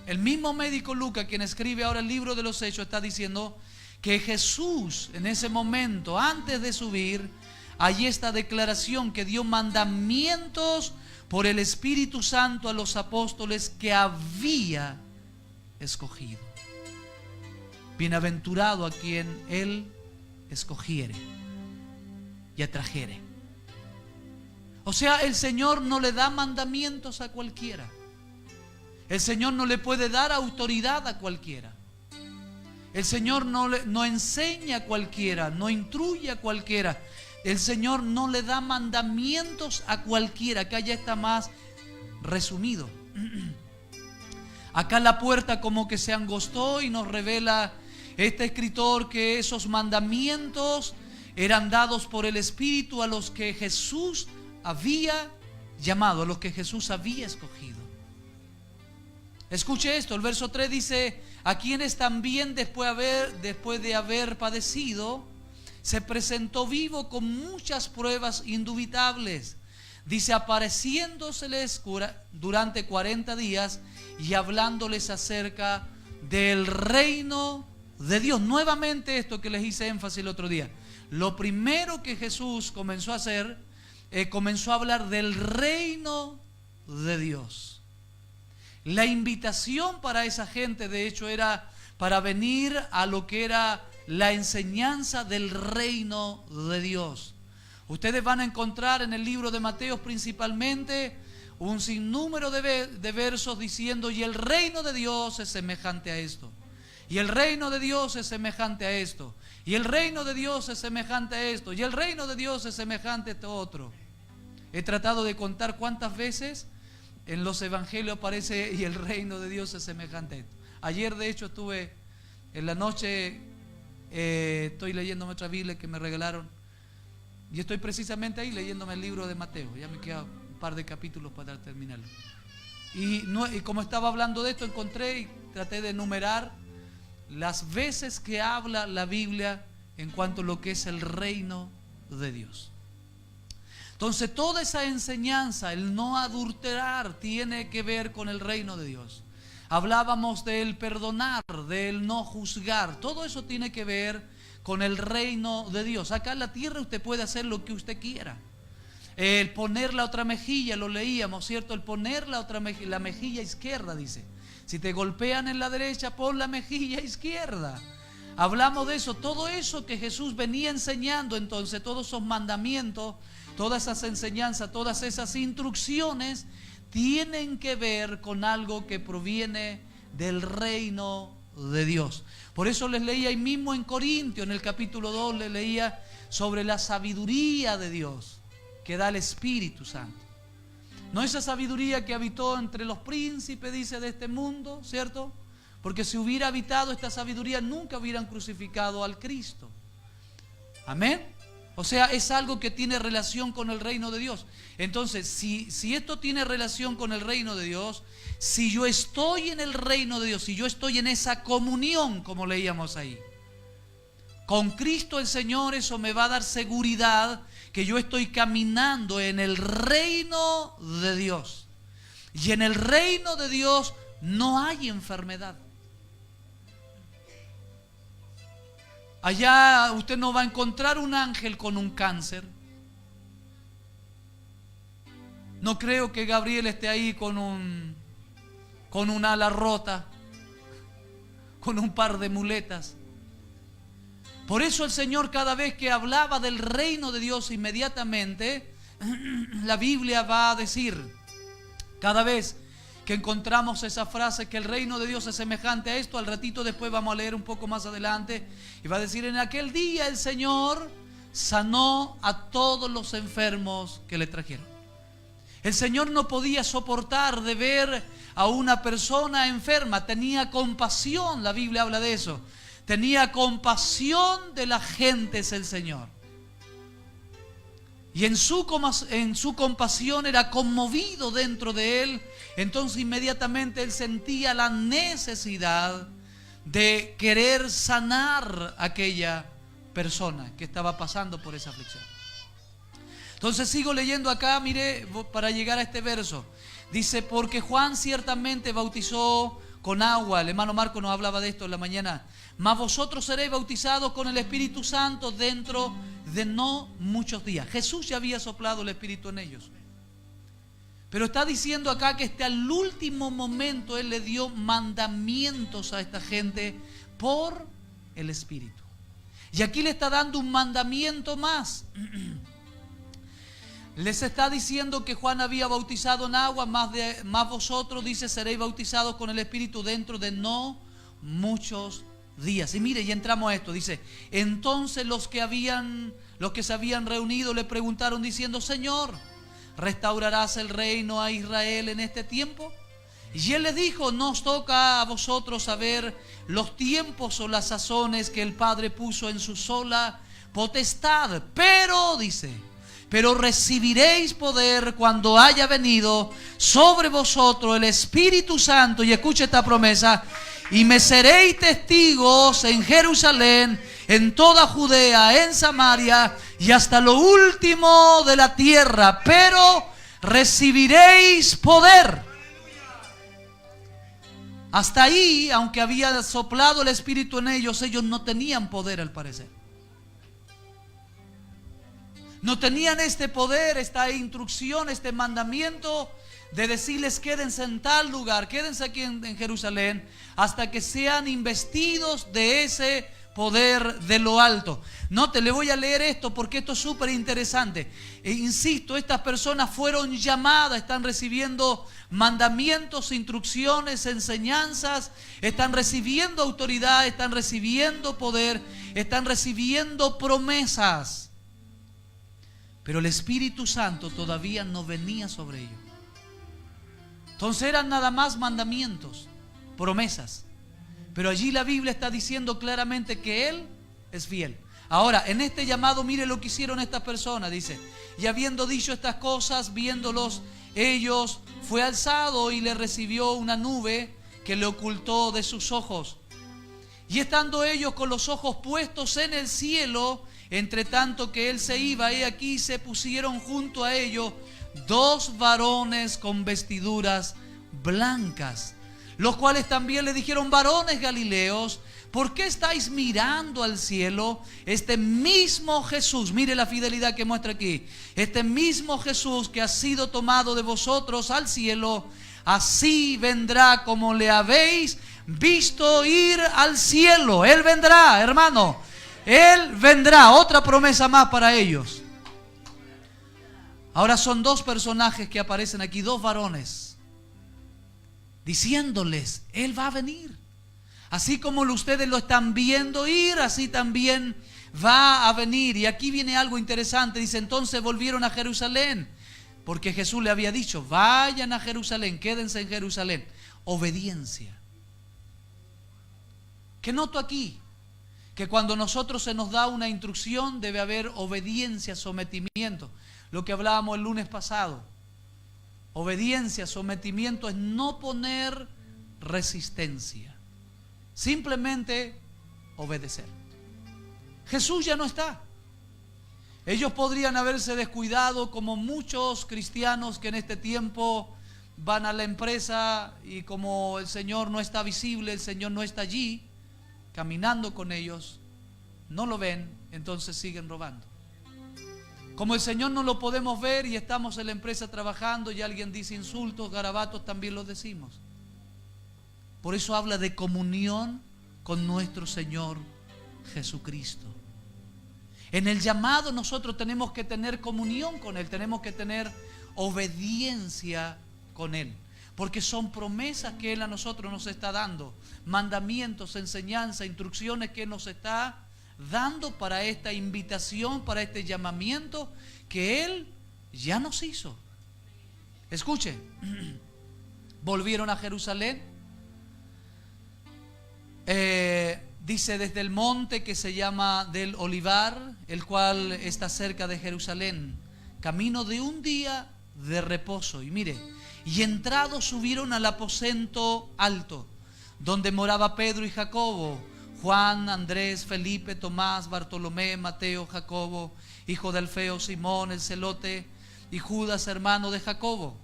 el mismo médico Lucas, quien escribe ahora el libro de los Hechos, está diciendo que Jesús en ese momento, antes de subir, hay esta declaración que dio mandamientos por el Espíritu Santo a los apóstoles que había escogido. Bienaventurado a quien Él escogiere y atrajere. O sea, el Señor no le da mandamientos a cualquiera. El Señor no le puede dar autoridad a cualquiera. El Señor no enseña a cualquiera, no instruye a cualquiera. El Señor no le da mandamientos a cualquiera. Acá ya está más resumido. Acá la puerta como que se angostó y nos revela este escritor que esos mandamientos eran dados por el Espíritu a los que Jesús había llamado, a los que Jesús había escogido. Escuche esto, el verso 3 dice: a quienes también después de haber padecido, se presentó vivo con muchas pruebas indubitables. Dice: apareciéndoseles durante 40 días y hablándoles acerca del reino de Dios. Nuevamente esto que les hice énfasis el otro día. Lo primero que Jesús comenzó a hacer, comenzó a hablar del reino de Dios. La invitación para esa gente, de hecho, era para venir a lo que era la enseñanza del reino de Dios. Ustedes van a encontrar en el libro de Mateo principalmente un sinnúmero de versos diciendo: y el reino de Dios es semejante a esto, y el reino de Dios es semejante a esto, y el reino de Dios es semejante a esto, y el reino de Dios es semejante a esto otro. He tratado de contar cuántas veces en los evangelios aparece: y el reino de Dios es semejante a esto. Ayer de hecho estuve en la noche, estoy leyéndome otra Biblia que me regalaron, y estoy precisamente ahí leyéndome el libro de Mateo. Ya me queda un par de capítulos para terminarlo. Y como estaba hablando de esto, encontré y traté de enumerar las veces que habla la Biblia en cuanto a lo que es el reino de Dios. Entonces toda esa enseñanza, el no adulterar, tiene que ver con el reino de Dios. Hablábamos del perdonar, del no juzgar. Todo eso tiene que ver con el reino de Dios. Acá en la tierra usted puede hacer lo que usted quiera. El poner la otra mejilla, lo leíamos, ¿cierto? El poner la otra mejilla, la mejilla izquierda, dice. Si te golpean en la derecha, pon la mejilla izquierda. Hablamos de eso, todo eso que Jesús venía enseñando. Entonces todos esos mandamientos, todas esas enseñanzas, todas esas instrucciones tienen que ver con algo que proviene del reino de Dios. Por eso les leía ahí mismo en Corintios, en el capítulo 2, les leía sobre la sabiduría de Dios que da el Espíritu Santo. No esa sabiduría que habitó entre los príncipes, dice, de este mundo, ¿cierto? Porque si hubiera habitado esta sabiduría, nunca hubieran crucificado al Cristo. Amén. O sea, es algo que tiene relación con el reino de Dios. Entonces, si esto tiene relación con el reino de Dios, si yo estoy en el reino de Dios, si yo estoy en esa comunión, como leíamos ahí, con Cristo el Señor, eso me va a dar seguridad que yo estoy caminando en el reino de Dios. Y en el reino de Dios no hay enfermedad. Allá usted no va a encontrar un ángel con un cáncer. No creo que Gabriel esté ahí con un ala rota, con un par de muletas. Por eso el Señor, cada vez que hablaba del reino de Dios, inmediatamente la Biblia va a decir, cada vez que encontramos esa frase que el reino de Dios es semejante a esto. Al ratito después vamos a leer un poco más adelante y va a decir: en aquel día el Señor sanó a todos los enfermos que le trajeron. El Señor no podía soportar de ver a una persona enferma, tenía compasión, la Biblia habla de eso, tenía compasión de la gente, es el Señor. Y en su compasión era conmovido dentro de él. Entonces inmediatamente él sentía la necesidad de querer sanar a aquella persona que estaba pasando por esa aflicción. Entonces sigo leyendo acá, mire, para llegar a este verso. Dice: porque Juan ciertamente bautizó con agua. El hermano Marco nos hablaba de esto en la mañana. Mas vosotros seréis bautizados con el Espíritu Santo dentro de no muchos días. Jesús ya había soplado el Espíritu en ellos. Pero está diciendo acá que hasta el último momento Él le dio mandamientos a esta gente por el Espíritu. Y aquí le está dando un mandamiento más. Les está diciendo que Juan había bautizado en agua, más vosotros, dice, seréis bautizados con el Espíritu dentro de no muchos días. Y mire, ya entramos a esto, dice: entonces los que se habían reunido le preguntaron diciendo: Señor, ¿restaurarás el reino a Israel en este tiempo? Y él les dijo: no os toca a vosotros saber los tiempos o las sazones que el Padre puso en su sola potestad, pero, dice, pero recibiréis poder cuando haya venido sobre vosotros el Espíritu Santo. Y escuche esta promesa: y me seréis testigos en Jerusalén, en toda Judea, en Samaria y hasta lo último de la tierra. Pero recibiréis poder. Hasta ahí, aunque había soplado el Espíritu en ellos, ellos no tenían poder, al parecer. No tenían este poder, esta instrucción, este mandamiento de decirles: quédense en tal lugar, quédense aquí en Jerusalén, hasta que sean investidos de ese poder de lo alto. Note, le voy a leer esto porque esto es súper interesante. Insisto, estas personas fueron llamadas, están recibiendo mandamientos, instrucciones, enseñanzas, están recibiendo autoridad, están recibiendo poder, están recibiendo promesas. Pero el Espíritu Santo todavía no venía sobre ellos. Entonces eran nada más mandamientos, promesas. Pero allí la Biblia está diciendo claramente que Él es fiel. Ahora, en este llamado, mire lo que hicieron estas personas. Dice: y habiendo dicho estas cosas, viéndolos ellos, fue alzado y le recibió una nube que le ocultó de sus ojos. Y estando ellos con los ojos puestos en el cielo, entre tanto que Él se iba, he aquí se pusieron junto a ellos dos varones con vestiduras blancas, los cuales también le dijeron: varones galileos, ¿por qué estáis mirando al cielo? Este mismo Jesús, mire la fidelidad que muestra aquí, este mismo Jesús que ha sido tomado de vosotros al cielo, así vendrá como le habéis visto ir al cielo. Él vendrá, hermano, Él vendrá. Otra promesa más para ellos. Ahora son dos personajes que aparecen aquí, dos varones, diciéndoles: Él va a venir. Así como ustedes lo están viendo ir, así también va a venir. Y aquí viene algo interesante. Dice: entonces volvieron a Jerusalén, porque Jesús le había dicho: vayan a Jerusalén, quédense en Jerusalén. Obediencia. ¿Qué noto aquí? Que cuando nosotros se nos da una instrucción debe haber obediencia, sometimiento. Lo que hablábamos el lunes pasado. Obediencia, sometimiento es no poner resistencia. Simplemente obedecer. Jesús ya no está. Ellos podrían haberse descuidado, como muchos cristianos que en este tiempo van a la empresa y como el Señor no está visible, el Señor no está allí caminando con ellos, no lo ven, entonces siguen robando. Como el Señor no lo podemos ver y estamos en la empresa trabajando y alguien dice insultos, garabatos, también los decimos. Por eso habla de comunión con nuestro Señor Jesucristo. En el llamado nosotros tenemos que tener comunión con Él, tenemos que tener obediencia con Él. porque son promesas que Él a nosotros nos está dando, mandamientos, enseñanza, instrucciones que Él nos está dando para esta invitación, para este llamamiento que Él ya nos hizo. Escuche, volvieron a Jerusalén, dice desde el monte que se llama del Olivar, el cual está cerca de Jerusalén, camino de un día de reposo. Y mire, y entrados subieron al aposento alto, donde moraba Pedro y Jacobo, Juan, Andrés, Felipe, Tomás, Bartolomé, Mateo, Jacobo, hijo de Alfeo, Simón el celote, y Judas, hermano de Jacobo.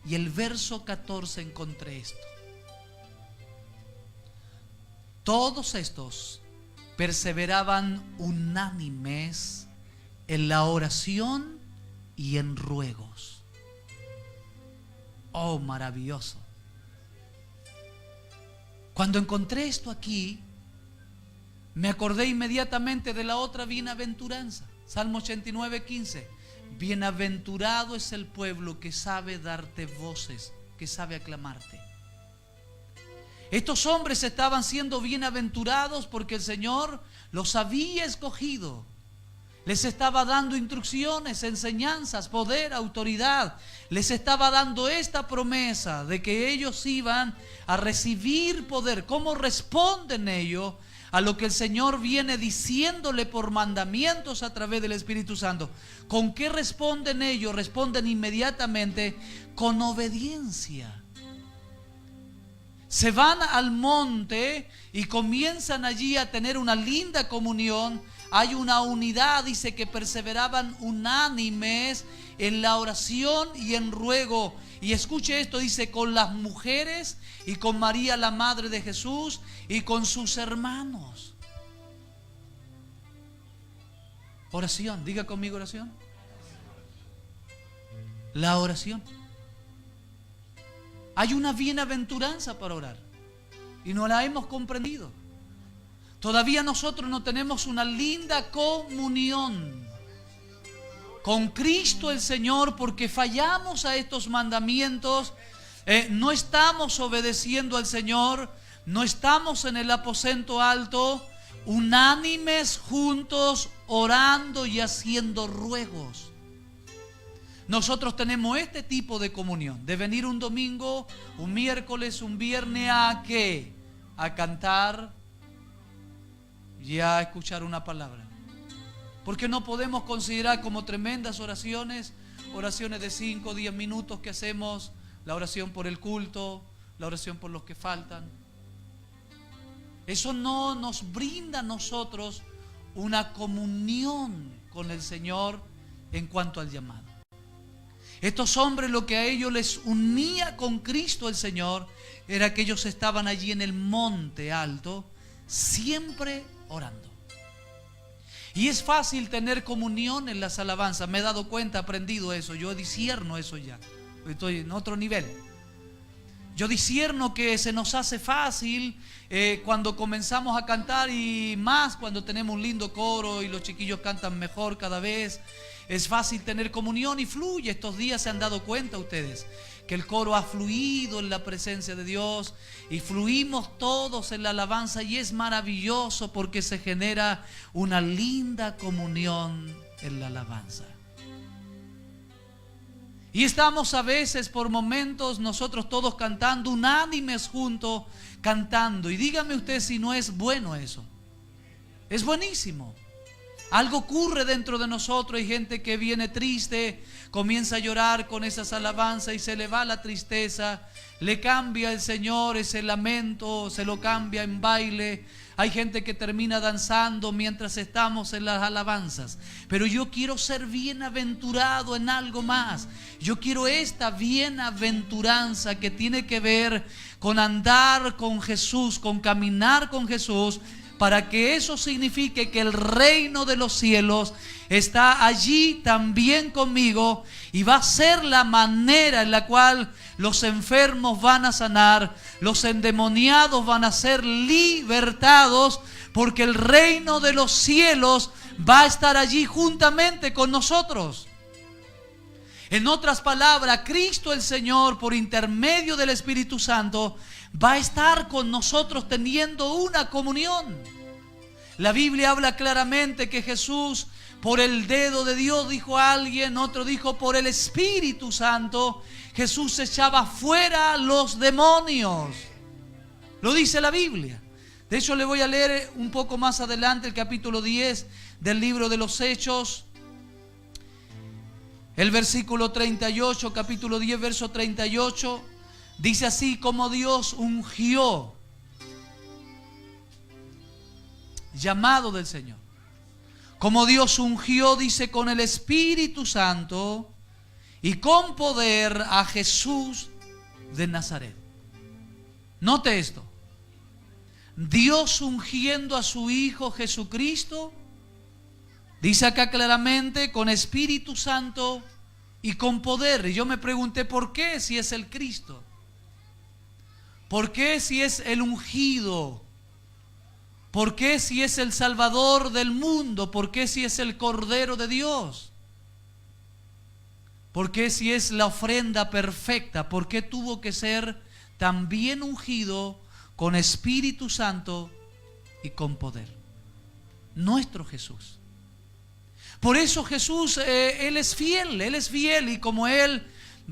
Y el verso 14 encontré esto: todos estos perseveraban unánimes en la oración y en ruegos. Oh, maravilloso. Cuando encontré esto aquí, me acordé inmediatamente de la otra bienaventuranza. Salmo 89, 15. Bienaventurado es el pueblo que sabe darte voces, que sabe aclamarte. Estos hombres estaban siendo bienaventurados porque el Señor los había escogido. Les estaba dando instrucciones, enseñanzas, poder, autoridad. Les estaba dando esta promesa de que ellos iban a recibir poder. ¿Cómo responden ellos a lo que el Señor viene diciéndole por mandamientos a través del Espíritu Santo? ¿Con qué responden ellos? Responden inmediatamente con obediencia. Se van al monte y comienzan allí a tener una linda comunión. Hay una unidad, dice que perseveraban unánimes en la oración y en ruego. Y escuche esto, dice, con las mujeres y con María la madre de Jesús y con sus hermanos. Oración, diga conmigo oración. La oración. Hay una bienaventuranza para orar y no la hemos comprendido. Todavía nosotros no tenemos una linda comunión con Cristo el Señor porque fallamos a estos mandamientos. No estamos obedeciendo al Señor, no estamos en el aposento alto, unánimes juntos, orando y haciendo ruegos. Nosotros tenemos este tipo de comunión, de venir un domingo, un miércoles, un viernes, ¿a qué? A cantar y a escuchar una palabra. Porque no podemos considerar como tremendas oraciones de 5 o 10 minutos que hacemos, la oración por el culto, la oración por los que faltan. Eso no nos brinda a nosotros una comunión con el Señor en cuanto al llamado. Estos hombres, lo que a ellos les unía con Cristo el Señor era que ellos estaban allí en el monte alto, siempre orando. Y es fácil tener comunión en las alabanzas. Me he dado cuenta, he aprendido eso. Yo discierno eso ya. Estoy en otro nivel. Yo discierno que se nos hace fácil cuando comenzamos a cantar, y más cuando tenemos un lindo coro y los chiquillos cantan mejor cada vez. Es fácil tener comunión y fluye. Estos días se han dado cuenta ustedes que el coro ha fluido en la presencia de Dios y fluimos todos en la alabanza, y es maravilloso porque se genera una linda comunión en la alabanza. Y estamos a veces por momentos nosotros todos cantando, unánimes juntos, cantando. Y dígame usted si no es bueno eso. Es buenísimo. Algo ocurre dentro de nosotros. Hay gente que viene triste, comienza a llorar con esas alabanzas y se le va la tristeza. Le cambia el Señor ese lamento, se lo cambia en baile. Hay gente que termina danzando mientras estamos en las alabanzas. Pero yo quiero ser bienaventurado en algo más. Yo quiero esta bienaventuranza que tiene que ver con andar con Jesús, con caminar con Jesús, para que eso signifique que el reino de los cielos está allí también conmigo, y va a ser la manera en la cual los enfermos van a sanar, los endemoniados van a ser libertados, porque el reino de los cielos va a estar allí juntamente con nosotros. En otras palabras, Cristo el Señor, por intermedio del Espíritu Santo, va a estar con nosotros teniendo una comunión. La Biblia habla claramente que Jesús, por el dedo de Dios, dijo alguien, otro dijo por el Espíritu Santo, Jesús echaba fuera los demonios. Lo dice la Biblia. De hecho, le voy a leer un poco más adelante el capítulo 10 del libro de los Hechos. El versículo 38, capítulo 10, verso 38, dice así: como Dios ungió, llamado del Señor, como Dios ungió, dice, con el Espíritu Santo y con poder a Jesús de Nazaret. Note esto: Dios ungiendo a su Hijo Jesucristo, dice acá claramente, con Espíritu Santo y con poder. Y yo me pregunté, ¿por qué si es el Cristo? ¿Por qué si es el ungido? ¿Por qué si es el Salvador del mundo? ¿Por qué si es el Cordero de Dios? ¿Por qué si es la ofrenda perfecta? ¿Por qué tuvo que ser también ungido con Espíritu Santo y con poder? Nuestro Jesús. Por eso Jesús, Él es fiel, y como Él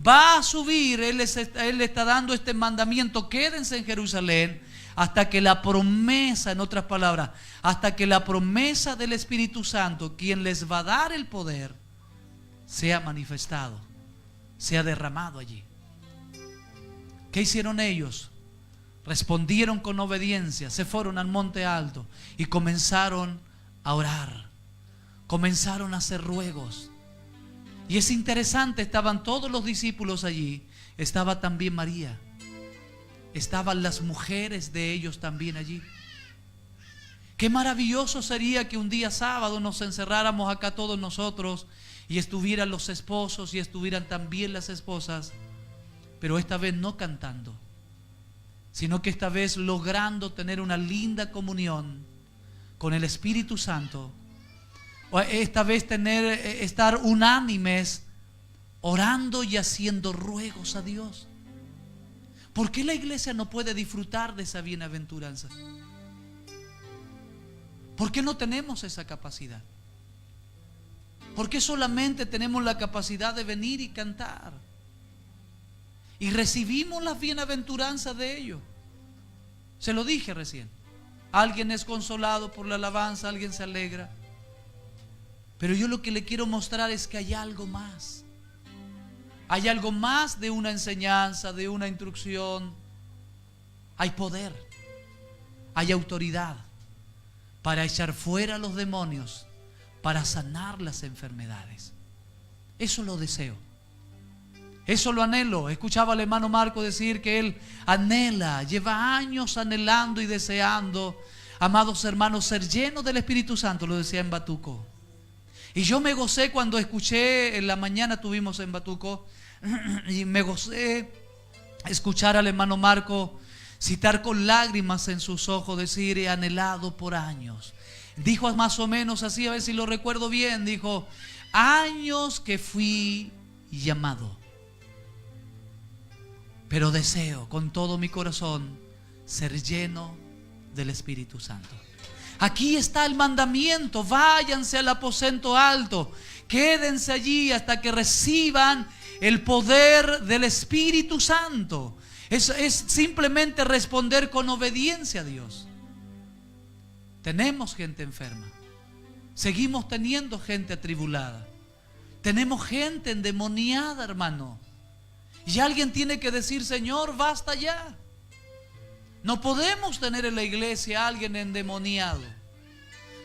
va a subir, Él le está dando este mandamiento: quédense en Jerusalén hasta que la promesa, en otras palabras, hasta que la promesa del Espíritu Santo, quien les va a dar el poder, sea manifestado, sea derramado allí. ¿Qué hicieron ellos? Respondieron con obediencia, se fueron al monte alto y comenzaron a orar. Comenzaron a hacer ruegos. Y es interesante, estaban todos los discípulos allí. Estaba también María. Estaban las mujeres de ellos también allí. Qué maravilloso sería que un día sábado nos encerráramos acá todos nosotros y estuvieran los esposos y estuvieran también las esposas, pero esta vez no cantando, sino que esta vez logrando tener una linda comunión con el Espíritu Santo. Esta vez estar unánimes, orando y haciendo ruegos a Dios. ¿Por qué la iglesia no puede disfrutar de esa bienaventuranza? ¿Por qué no tenemos esa capacidad? ¿Por qué solamente tenemos la capacidad de venir y cantar? Y recibimos las bienaventuranzas de ello. Se lo dije recién. Alguien es consolado por la alabanza, alguien se alegra. Pero yo lo que le quiero mostrar es que hay algo más. Hay algo más de una enseñanza, de una instrucción. Hay poder, hay autoridad para echar fuera a los demonios, para sanar las enfermedades. Eso lo deseo. Eso lo anhelo. Escuchaba al hermano Marco decir que él anhela, lleva años anhelando y deseando, amados hermanos, ser lleno del Espíritu Santo. Lo decía en Batuco. Y yo me gocé cuando escuché, en la mañana tuvimos en Batuco, y me gocé escuchar al hermano Marco citar con lágrimas en sus ojos, decir: he anhelado por años. Dijo más o menos así, a ver si lo recuerdo bien, dijo: años que fui llamado, pero deseo con todo mi corazón ser lleno del Espíritu Santo. Aquí está el mandamiento: váyanse al aposento alto, quédense allí hasta que reciban el poder del Espíritu Santo. Es simplemente responder con obediencia a Dios. Tenemos gente enferma, seguimos teniendo gente atribulada, tenemos gente endemoniada, hermano. Y alguien tiene que decir: Señor, basta ya. No podemos tener en la iglesia a alguien endemoniado.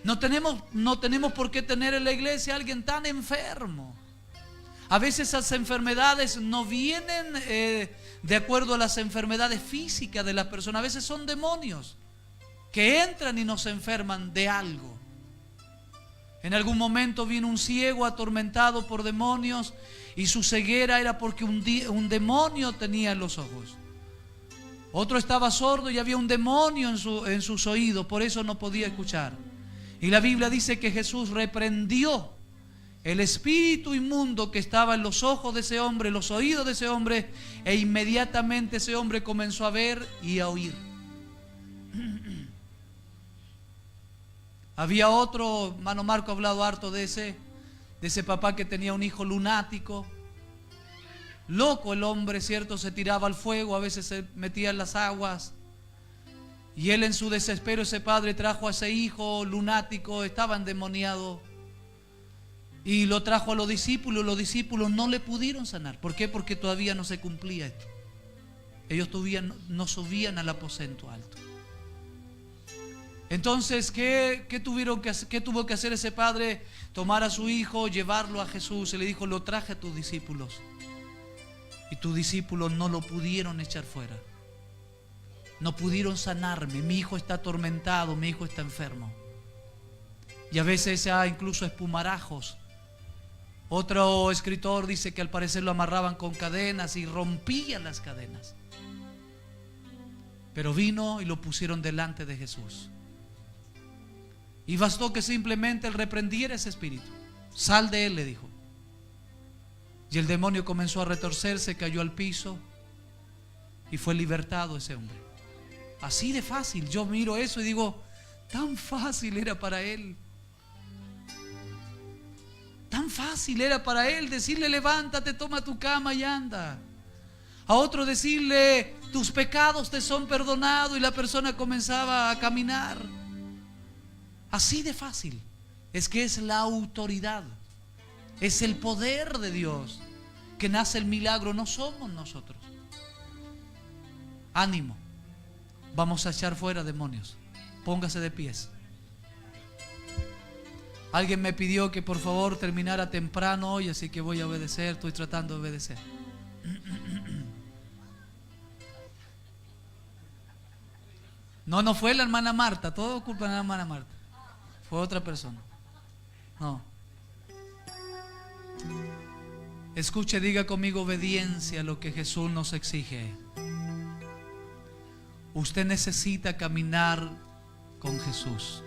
No tenemos por qué tener en la iglesia a alguien tan enfermo. A veces esas enfermedades no vienen de acuerdo a las enfermedades físicas de las personas. A veces son demonios que entran y nos enferman de algo. En algún momento vino un ciego atormentado por demonios y su ceguera era porque un demonio tenía en los ojos. Otro estaba sordo y había un demonio en sus oídos, por eso no podía escuchar. Y la Biblia dice que Jesús reprendió el espíritu inmundo que estaba en los ojos de ese hombre, los oídos de ese hombre, e inmediatamente ese hombre comenzó a ver y a oír. Había otro, hermano Marco ha hablado harto de ese papá que tenía un hijo lunático, loco el hombre, ¿cierto? Se tiraba al fuego, a veces se metía en las aguas. Y él en su desespero, ese padre trajo a ese hijo lunático, estaba endemoniado. Y lo trajo a los discípulos no le pudieron sanar. ¿Por qué? Porque todavía no se cumplía esto. Ellos no subían al aposento alto. Entonces, ¿qué tuvo que hacer ese padre? Tomar a su hijo, llevarlo a Jesús. Y le dijo, lo traje a tus discípulos. Y tus discípulos no lo pudieron echar fuera. No pudieron sanarme. Mi hijo está atormentado, mi hijo está enfermo. Y a veces incluso espumarajos. Otro escritor dice que al parecer lo amarraban con cadenas y rompían las cadenas. Pero vino y lo pusieron delante de Jesús. Y bastó que simplemente él reprendiera ese espíritu. Sal de él, le dijo. Y el demonio comenzó a retorcerse, cayó al piso y fue libertado ese hombre. Así de fácil. Yo miro eso y digo, tan fácil era para él. Tan fácil era para él decirle, levántate, toma tu cama y anda. A otro decirle, tus pecados te son perdonados, y la persona comenzaba a caminar. Así de fácil. Es que es la autoridad, es el poder de Dios que nace el milagro, no somos nosotros. Ánimo, vamos a echar fuera demonios. Póngase de pies. Alguien me pidió que por favor terminara temprano hoy, así que voy a obedecer, estoy tratando de obedecer. No fue la hermana Marta, todo culpa de la hermana Marta. Fue otra persona. No. Escuche, diga conmigo, obediencia a lo que Jesús nos exige. Usted necesita caminar con Jesús.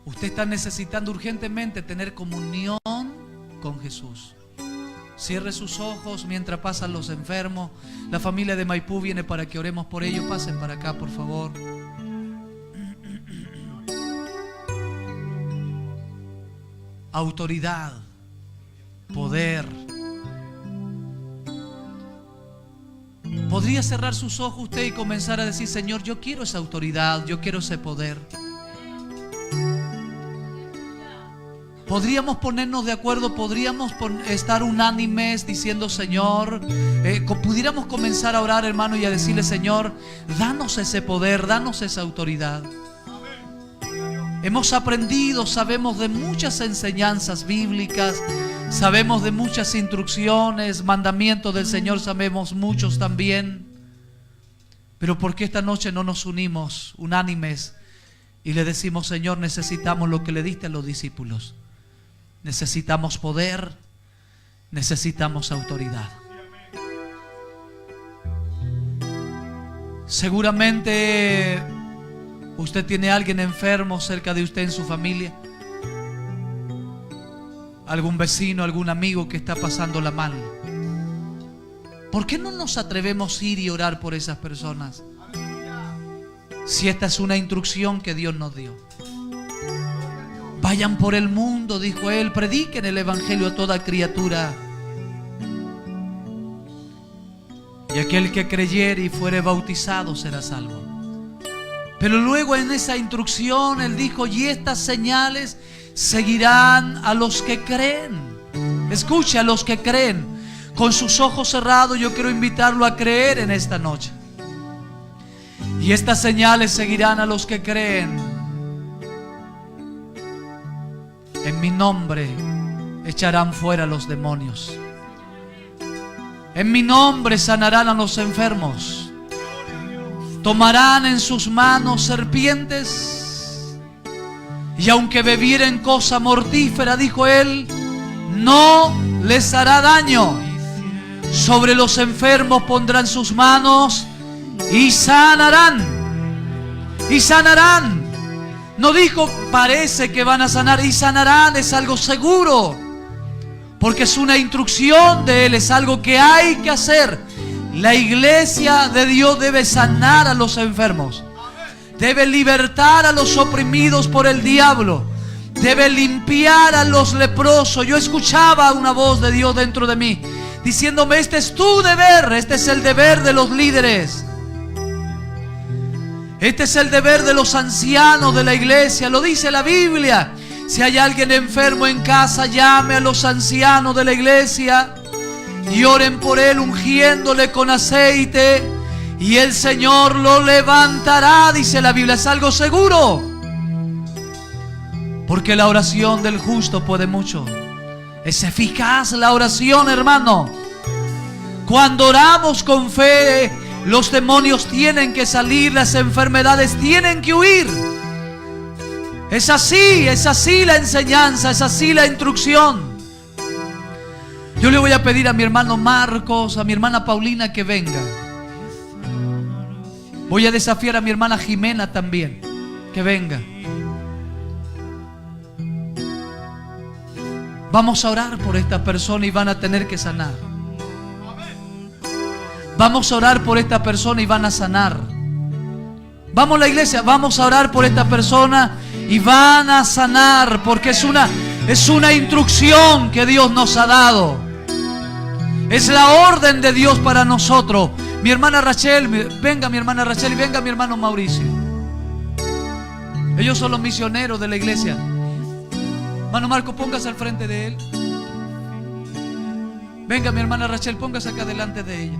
Usted está necesitando urgentemente tener comunión con Jesús. Cierre sus ojos mientras pasan los enfermos. La familia de Maipú viene para que oremos por ellos. Pasen para acá, por favor. Autoridad, poder. Podría cerrar sus ojos usted y comenzar a decir, Señor, yo quiero esa autoridad, yo quiero ese poder. Podríamos ponernos de acuerdo, podríamos estar unánimes diciendo, Señor, pudiéramos comenzar a orar, hermano, y a decirle, Señor, danos ese poder, danos esa autoridad. Hemos aprendido, sabemos de muchas enseñanzas bíblicas, sabemos de muchas instrucciones, mandamientos del Señor, sabemos muchos también. Pero ¿por qué esta noche no nos unimos unánimes y le decimos, Señor, necesitamos lo que le diste a los discípulos? Necesitamos poder, necesitamos autoridad. Seguramente usted tiene a alguien enfermo cerca de usted en su familia, algún vecino, algún amigo que está pasándola mal. ¿Por qué no nos atrevemos a ir y orar por esas personas? Si esta es una instrucción que Dios nos dio. Vayan por el mundo, dijo Él, prediquen el evangelio a toda criatura. Y aquel que creyere y fuere bautizado será salvo. Pero luego en esa instrucción Él dijo, y estas señales seguirán a los que creen. Escuche, a los que creen. Con sus ojos cerrados yo quiero invitarlo a creer en esta noche. Y estas señales seguirán a los que creen. En mi nombre echarán fuera los demonios. En mi nombre sanarán a los enfermos. Tomarán en sus manos serpientes. Y aunque bebieren cosa mortífera, dijo Él, no les hará daño. Sobre los enfermos pondrán sus manos y sanarán. Y sanarán. No dijo parece que van a sanar, y sanarán, es algo seguro. porque es una instrucción de Él, es algo que hay que hacer. La iglesia de Dios debe sanar a los enfermos, debe libertar a los oprimidos por el diablo, debe limpiar a los leprosos. Yo escuchaba una voz de Dios dentro de mí diciéndome: este es tu deber, este es el deber de los líderes, este es el deber de los ancianos de la iglesia. Lo dice la Biblia. Si hay alguien enfermo en casa, llame a los ancianos de la iglesia y oren por él, ungiéndole con aceite, y el Señor lo levantará, dice la Biblia. Es algo seguro, porque la oración del justo puede mucho. Es eficaz la oración, hermano. Cuando oramos con fe, los demonios tienen que salir, las enfermedades tienen que huir. Es así la enseñanza, es así la instrucción. Yo le voy a pedir a mi hermano Marcos, a mi hermana Paulina que venga. Voy a desafiar a mi hermana Jimena también, que venga. Vamos a orar por esta persona y van a tener que sanar. Vamos a orar por esta persona y van a sanar. Vamos a la iglesia, vamos a orar por esta persona y van a sanar, porque es una instrucción que Dios nos ha dado. Es la orden de Dios para nosotros. Mi hermana Rachel, venga mi hermana Rachel y venga mi hermano Mauricio. Ellos son los misioneros de la iglesia. Hermano Marco, póngase al frente de él. Venga mi hermana Rachel, póngase acá delante de ella.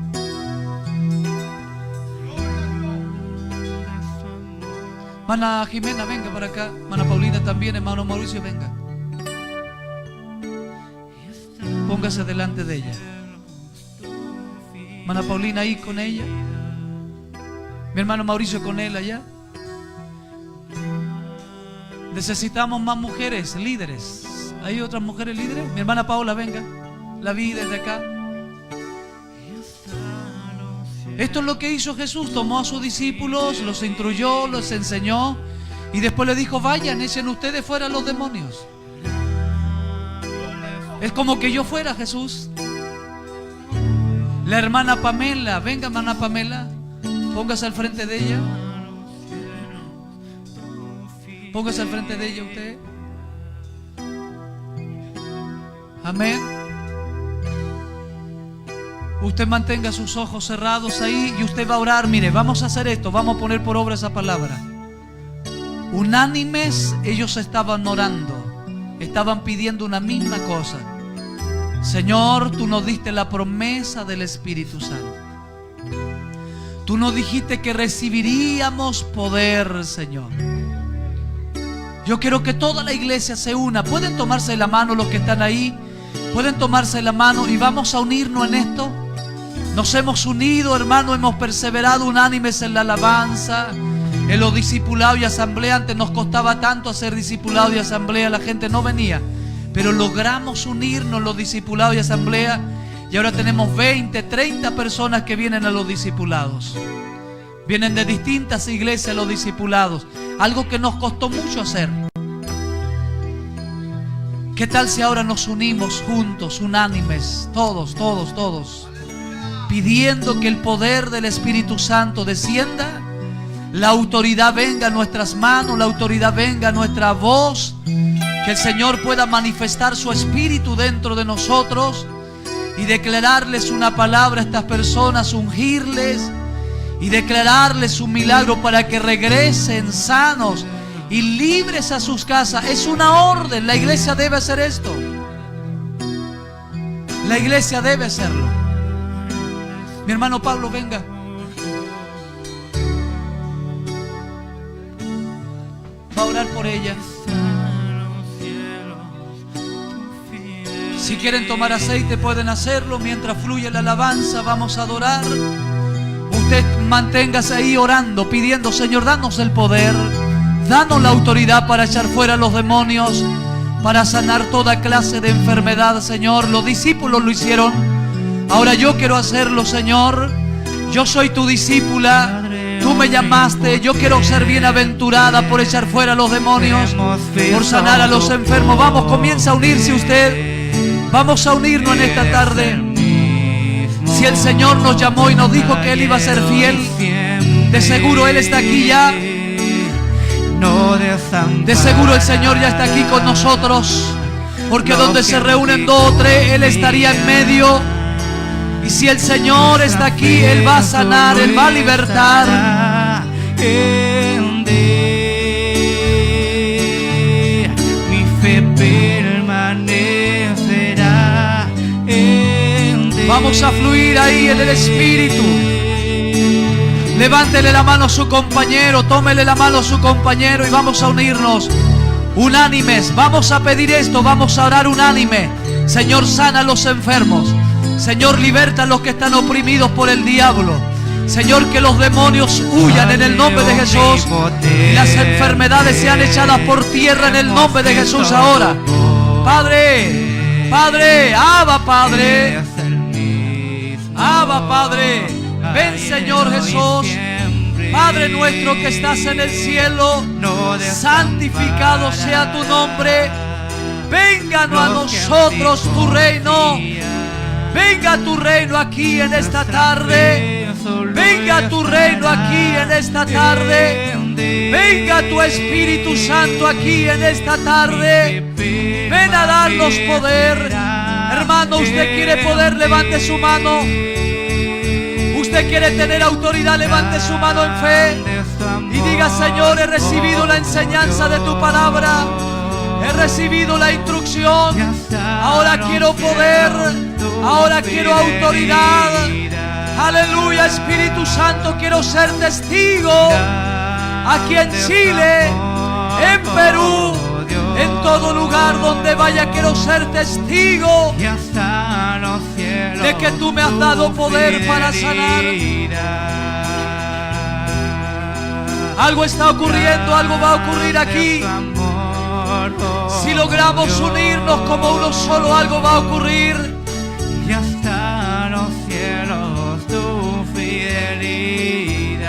Hermana Jimena, venga para acá. Hermana Paulina también, hermano Mauricio, venga. Póngase delante de ella. Hermana Paulina ahí con ella. Mi hermano Mauricio con él allá. Necesitamos más mujeres líderes. ¿Hay otras mujeres líderes? Mi hermana Paola, venga. La vi desde acá. Esto es lo que hizo Jesús. Tomó a sus discípulos, los instruyó, los enseñó, y después le dijo: vayan, echen ustedes fuera a los demonios. Es como que yo fuera Jesús. La hermana Pamela, venga hermana Pamela, póngase al frente de ella. Póngase al frente de ella usted. Amén. Usted mantenga sus ojos cerrados ahí y usted va a orar. Mire, vamos a hacer esto, vamos a poner por obra esa palabra. Unánimes, ellos estaban orando, estaban pidiendo una misma cosa. Señor, tú nos diste la promesa del Espíritu Santo. Tú nos dijiste que recibiríamos poder, Señor. Yo quiero que toda la iglesia se una. Pueden tomarse la mano los que están ahí. Pueden tomarse la mano y vamos a unirnos en esto. Nos hemos unido, hermano, hemos perseverado unánimes en la alabanza, en los discipulados y asamblea. Antes nos costaba tanto hacer discipulado y asamblea, la gente no venía, pero logramos unirnos los discipulados y asamblea, y ahora tenemos 20, 30 personas que vienen a los discipulados. Vienen de distintas iglesias los discipulados, algo que nos costó mucho hacer. ¿Qué tal si ahora nos unimos juntos, unánimes, todos, pidiendo que el poder del Espíritu Santo descienda, la autoridad venga a nuestras manos, la autoridad venga a nuestra voz, que el Señor pueda manifestar su Espíritu dentro de nosotros y declararles una palabra a estas personas, ungirles y declararles un milagro para que regresen sanos y libres a sus casas? Es una orden, la iglesia debe hacer esto. La iglesia debe hacerlo. Mi hermano Pablo, venga. Va a orar por ella. Si quieren tomar aceite pueden hacerlo mientras fluye la alabanza. Vamos a adorar. Usted manténgase ahí orando, pidiendo: Señor, danos el poder, danos la autoridad para echar fuera a los demonios, para sanar toda clase de enfermedad, Señor. Los discípulos lo hicieron, ahora yo quiero hacerlo, Señor. Yo soy tu discípula, tú me llamaste, yo quiero ser bienaventurada por echar fuera a los demonios, por sanar a los enfermos. Vamos, comienza a unirse usted. Vamos a unirnos en esta tarde. Si el Señor nos llamó y nos dijo que Él iba a ser fiel, de seguro Él está aquí ya. De seguro el Señor ya está aquí con nosotros, porque donde se reúnen 2 o 3, Él estaría en medio. Y si el Señor está aquí, Él va a sanar, Él va a libertar. Mi fe permanecerá en ti. Vamos a fluir ahí en el Espíritu. Levántele la mano a su compañero, tómele la mano a su compañero y vamos a unirnos unánimes. Vamos a pedir esto, vamos a orar unánime. Señor, sana a los enfermos. Señor, liberta a los que están oprimidos por el diablo. Señor, que los demonios huyan en el nombre de Jesús. Y las enfermedades sean echadas por tierra en el nombre de Jesús ahora. Padre, Padre, Abba Padre, Abba Padre. Ven, Señor Jesús. Padre nuestro que estás en el cielo, santificado sea tu nombre. Venga a nosotros tu reino. Venga tu reino aquí en esta tarde. Venga tu reino aquí en esta tarde. Venga tu Espíritu Santo aquí en esta tarde. Ven a darnos poder. Hermano, usted quiere poder, levante su mano. Usted quiere tener autoridad, levante su mano en fe y diga: Señor, he recibido la enseñanza de tu palabra. He recibido la instrucción. Ahora quiero poder. Ahora quiero autoridad. Aleluya, Espíritu Santo, quiero ser testigo aquí en Chile, en Perú, en todo lugar donde vaya. Quiero ser testigo de que tú me has dado poder para sanar. Algo está ocurriendo, algo va a ocurrir aquí. Si logramos unirnos como uno solo, algo va a ocurrir. Y hasta los cielos tu fidelidad.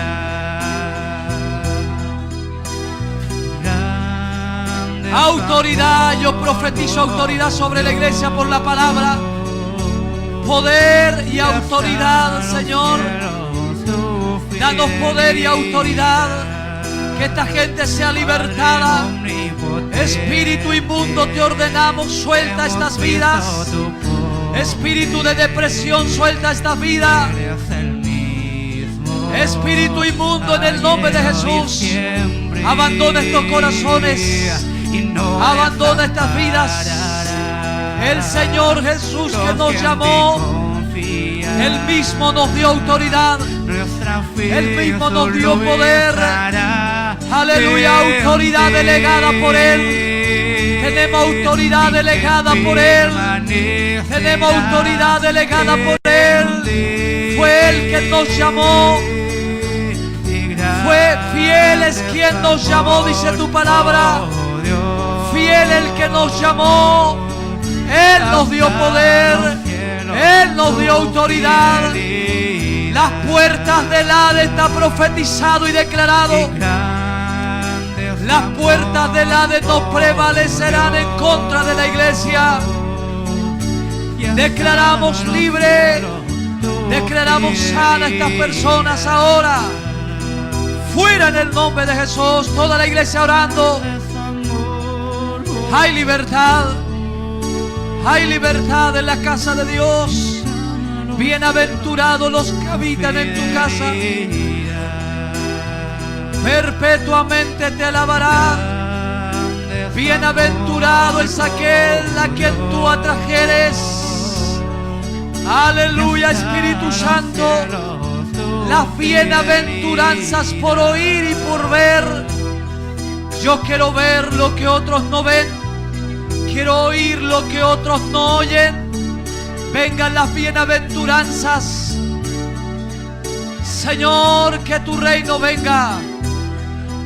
Autoridad, yo profetizo autoridad sobre la iglesia por la palabra. Poder y autoridad, Señor. Danos poder y autoridad. Que esta gente sea libertada. Espíritu inmundo, te ordenamos, suelta estas vidas. Espíritu de depresión, suelta esta vida. Espíritu inmundo, en el nombre de Jesús, abandona estos corazones, abandona estas vidas. El Señor Jesús que nos llamó, Él mismo nos dio autoridad, Él mismo nos dio poder. Aleluya, autoridad delegada por Él. Tenemos autoridad delegada por Él. Tenemos autoridad delegada por Él. Fue Él quien nos llamó. Fue fiel es quien nos llamó, dice tu palabra. Fiel el que nos llamó. Él nos dio poder. Él nos dio autoridad. Las puertas del Hades está profetizado y declarado. Las puertas del Hades no prevalecerán en contra de la iglesia. Declaramos libre. Declaramos sana a estas personas ahora. Fuera en el nombre de Jesús. Toda la iglesia orando. Hay libertad. Hay libertad en la casa de Dios. Bienaventurados los que habitan en tu casa. Perpetuamente te alabará. Bienaventurado es aquel a quien tú atrajeres. Aleluya, Espíritu Santo. Las bienaventuranzas por oír y por ver. Yo quiero ver lo que otros no ven. Quiero oír lo que otros no oyen. Vengan las bienaventuranzas. Señor, que tu reino venga.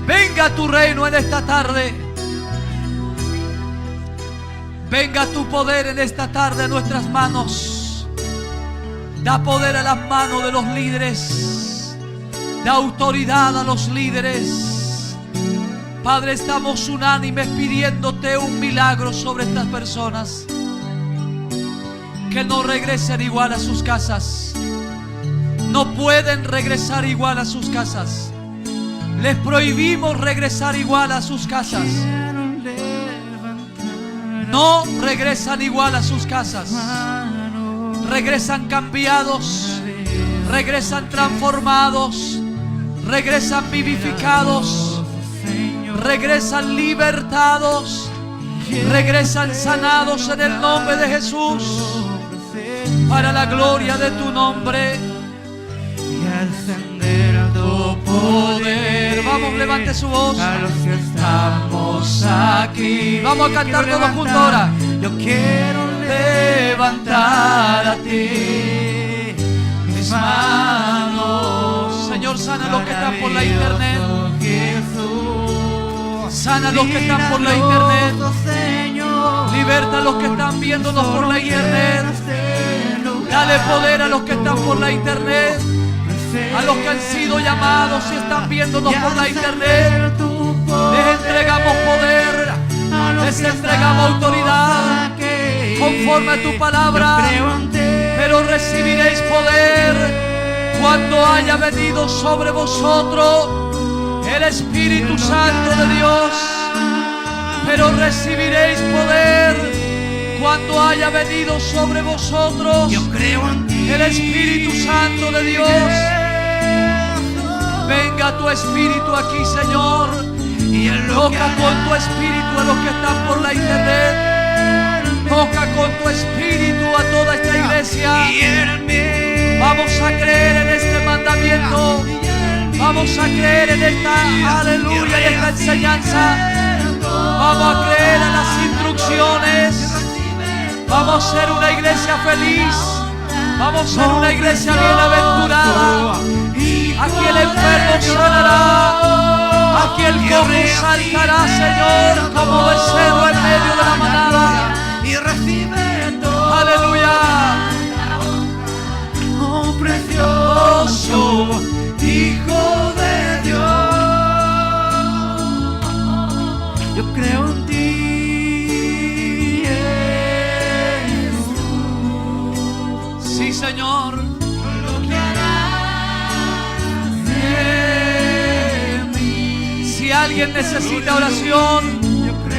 Venga tu reino en esta tarde. Venga tu poder en esta tarde a nuestras manos. Da poder a las manos de los líderes. Da autoridad a los líderes. Padre, estamos unánimes pidiéndote un milagro sobre estas personas. que no regresen igual a sus casas. No pueden regresar igual a sus casas. Les prohibimos regresar igual a sus casas. No regresan igual a sus casas. Regresan cambiados, regresan transformados, regresan vivificados, regresan libertados, regresan sanados en el nombre de Jesús, para la gloria de tu nombre. Y al ascender tu poder, vamos, levante su voz. A los que estamos aquí, vamos a cantar todos juntos ahora. Yo quiero levantar a ti mis manos. Señor, sana a los que están por la internet. Sana a los que están por la internet. Liberta a los que están viéndonos por la internet. Dale poder a los que están por la internet. A los que han sido llamados y están viéndonos por la internet. Les entregamos poder. Les entregamos autoridad conforme a tu palabra. Pero recibiréis poder cuando haya venido sobre vosotros el Espíritu Santo de Dios. Pero recibiréis poder cuando haya venido sobre vosotros el Espíritu Santo de Dios. Venga tu Espíritu aquí, Señor. Toca con tu Espíritu a los que están por la internet. Toca con tu Espíritu a toda esta iglesia. Vamos a creer en este mandamiento. Vamos a creer en esta aleluya, en esta enseñanza. Vamos a creer en las instrucciones. Vamos a ser una iglesia feliz. Vamos a ser una iglesia bienaventurada. Aquí el enfermo sanará. Aquí el cojo saltará, Señor, como becerro en medio de la manada. Y recibe todo. Aleluya. Oh, precioso Hijo de Dios, yo creo en ti, Jesús. Sí, Señor. Lo que harás de mí. Si alguien necesita oración,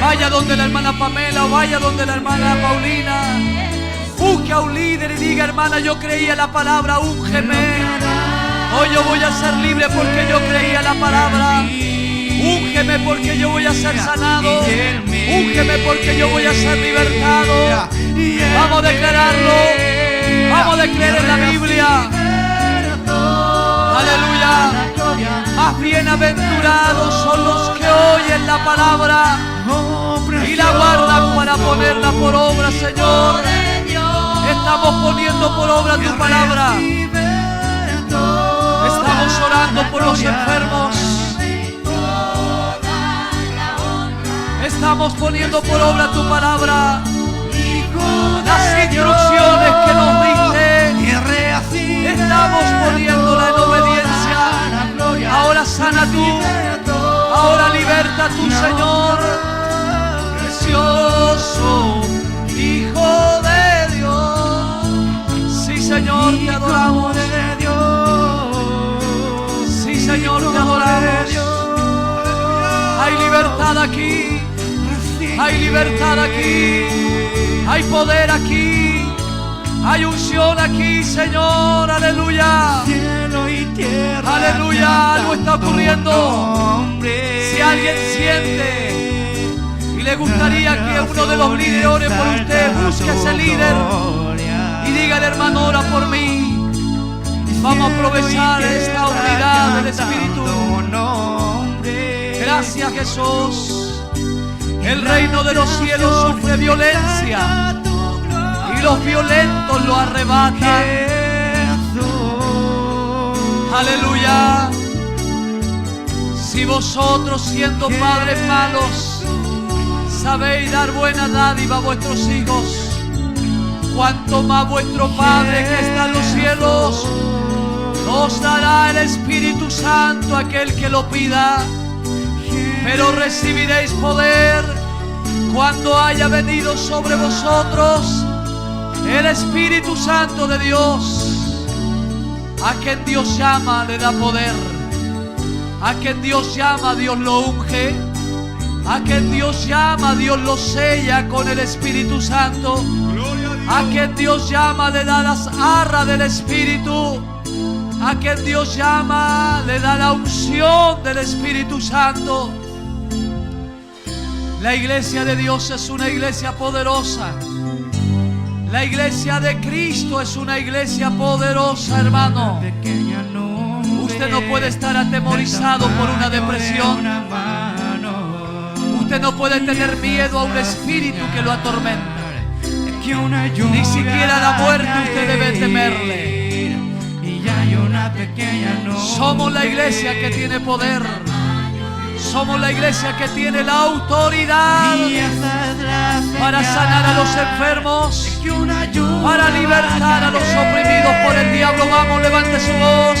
vaya donde la hermana Pamela o vaya donde la hermana Paulina. Busque a un líder y diga: hermana, yo creía la palabra, úngeme. Hoy yo voy a ser libre porque yo creía la palabra. Úngeme porque yo voy a ser sanado. Úngeme porque yo voy a ser libertado. Vamos a declararlo. Vamos a declarar en la Biblia. Aleluya. Más bienaventurados son los que oyen la palabra y la guardan para ponerla por obra, Señor. Estamos poniendo por obra tu palabra. Estamos orando por los enfermos. Estamos poniendo por obra tu palabra. Las instrucciones que nos diste, estamos poniéndola en obediencia. Ahora sana tú. Ahora liberta tú, Señor. Precioso Hijo de Dios. Sí, Señor, te adoramos. Señor, te adoramos. Hay libertad aquí. Hay libertad aquí. Hay poder aquí. Hay unción aquí, Señor. Aleluya. Cielo y tierra. Aleluya. Algo está ocurriendo. Si alguien siente y le gustaría que uno de los líderes ore por usted, busque a ese líder y dígale: hermano, ora por mí. Vamos a aprovechar esta unidad del Espíritu. Gracias, Jesús. El reino de los cielos sufre violencia y los violentos lo arrebatan. Aleluya. Si vosotros, siendo padres malos, sabéis dar buena dádiva a vuestros hijos, cuanto más vuestro Padre que está en los cielos os dará el Espíritu Santo a aquel que lo pida. Pero recibiréis poder cuando haya venido sobre vosotros El Espíritu Santo de Dios. A quien Dios llama le da poder. A quien Dios llama, Dios lo unge. A quien Dios llama, Dios lo sella con el Espíritu Santo. A quien Dios llama, le da las arras del Espíritu. A quien Dios llama, le da la unción del Espíritu Santo. La iglesia de Dios es una iglesia poderosa. La iglesia de Cristo es una iglesia poderosa, hermano. Usted no puede estar atemorizado por una depresión. Usted no puede tener miedo a un espíritu que lo atormenta. Ni siquiera a la muerte usted debe temerle. Somos la iglesia que tiene poder. Somos la iglesia que tiene la autoridad para sanar a los enfermos, para libertar a los oprimidos por el diablo. Vamos, levante su voz.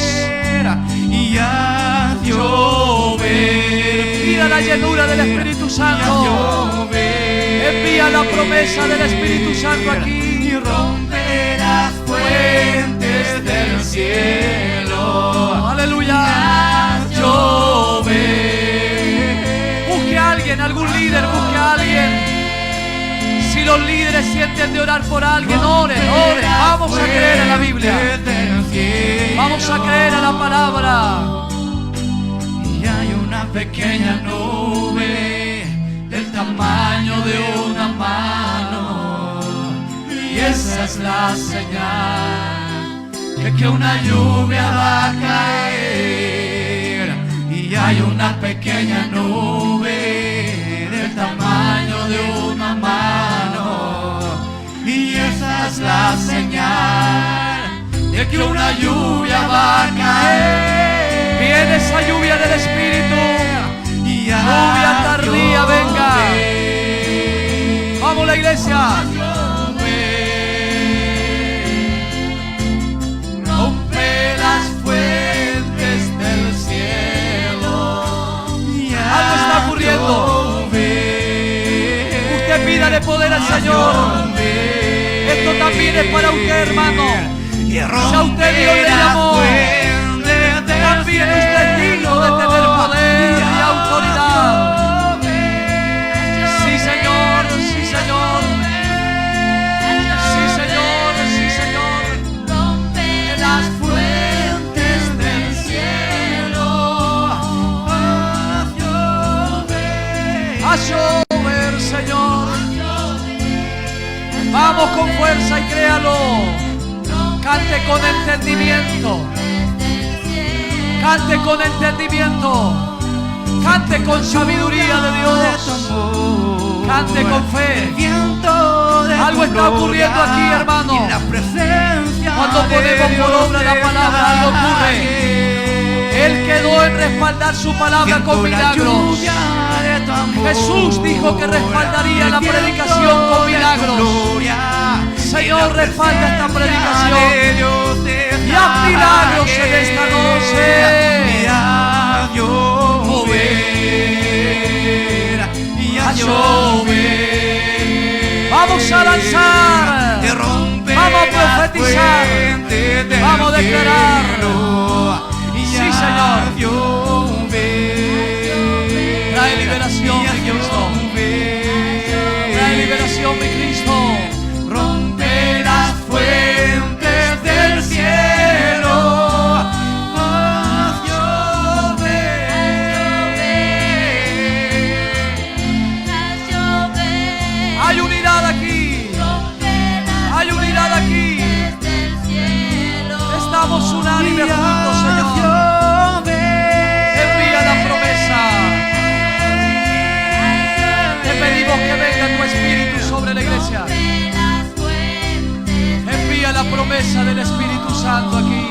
Y a llover. Pida la llenura del Espíritu Santo. Envía la promesa del Espíritu Santo aquí. Y rompe las fuentes del cielo. Aleluya. Busque a alguien, algún líder, busque a alguien. Si los líderes sienten de orar por alguien, oren, oren. Vamos a creer en la Biblia. Vamos a creer en la palabra. Y hay una pequeña nube del tamaño de una mano. Y esa es la señal de que una lluvia va a caer. Y hay una pequeña nube del tamaño de una mano. Y esa es la señal de que una lluvia va a caer. Viene esa lluvia del Espíritu. Lluvia tardía, venga. Vamos, la iglesia. Rompe las fuentes del cielo. Algo está ocurriendo. Usted pídale poder al Señor. Esto también es para usted, hermano. Si a usted Dios le llamó, también usted es digno de tener poder y autoridad. Sí, Señor, sí, Señor. Sí, Señor, sí, Señor. Rompe las fuentes del cielo. A llover, Señor. Vamos con fuerza y créalo. Cante con entendimiento. Cante con entendimiento. Cante con sabiduría de Dios. Cante con fe. Algo está ocurriendo aquí, hermano. Cuando ponemos por obra la palabra, algo ocurre. Él quedó en respaldar su palabra con milagros. Jesús dijo que respaldaría la predicación con milagros. Señor, respalda esta predicación y haz milagros en esta noche. A llover. Vamos a lanzar. Vamos a profetizar. Vamos a declarar. Sí, Señor. Trae liberación, mi Cristo. Trae liberación, mi Cristo. Rompe las fuentes del cielo. Haz llover. Hay unidad aquí. Hay unidad aquí. Estamos unánimes juntos, Señor. Envía la promesa. Te pedimos que venga tu Espíritu sobre la iglesia. Envía la promesa del Espíritu Santo aquí.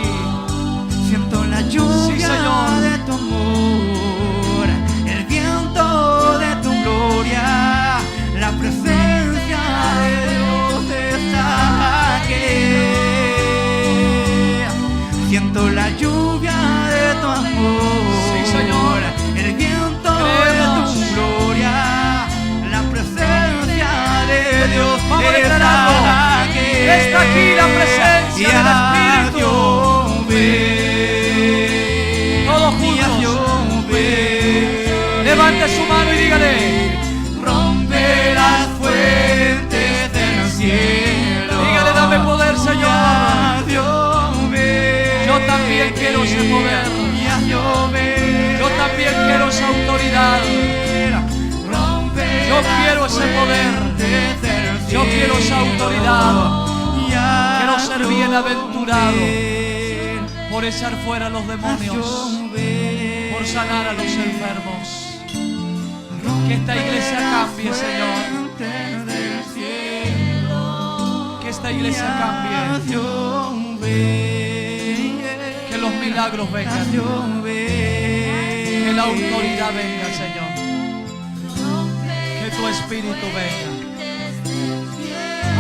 Siento la lluvia Sí, Señor. de tu amor, el viento de tu gloria, la presencia de Dios está aquí. Siento la lluvia de tu amor, Sí, Señor. el viento Creemos. de tu gloria, la presencia de Dios Vamos a está declararlo. aquí. está aquí la presencia del Espíritu. Todos juntos. Levante su mano y dígale: rompe las fuentes del cielo. Dígale: dame poder, Señor. Yo también quiero ese poder. Yo también quiero esa autoridad. Yo quiero ese poder. Yo quiero esa autoridad. Quiero ser bienaventurado por echar fuera a los demonios, por sanar a los enfermos. Que esta iglesia cambie, Señor. Que esta iglesia cambie. Que los milagros vengan. Que la autoridad venga, Señor. Que tu Espíritu venga.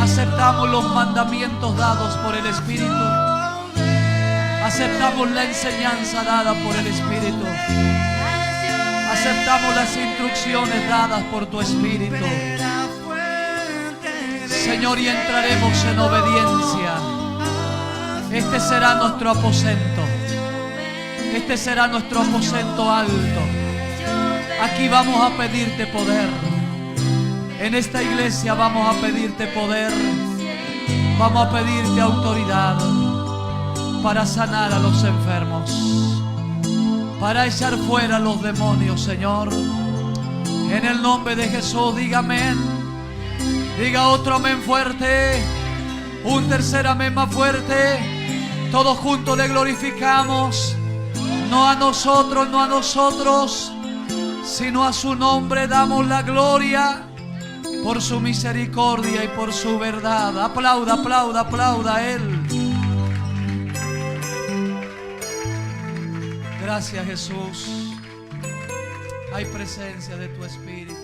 Aceptamos los mandamientos dados por el Espíritu. Aceptamos la enseñanza dada por el Espíritu. Aceptamos las instrucciones dadas por tu Espíritu. Señor, y entraremos en obediencia. Este será nuestro aposento. Este será nuestro aposento alto. Aquí vamos a pedirte poder. En esta iglesia vamos a pedirte poder. Vamos a pedirte autoridad para sanar a los enfermos, para echar fuera a los demonios, Señor. En el nombre de Jesús, diga amén. Diga otro amén fuerte. Un tercer amén más fuerte. Todos juntos le glorificamos. No a nosotros, no a nosotros, sino a su nombre damos la gloria por su misericordia y por su verdad. Aplauda, aplauda, aplauda a Él. Gracias, Jesús. Hay presencia de tu Espíritu.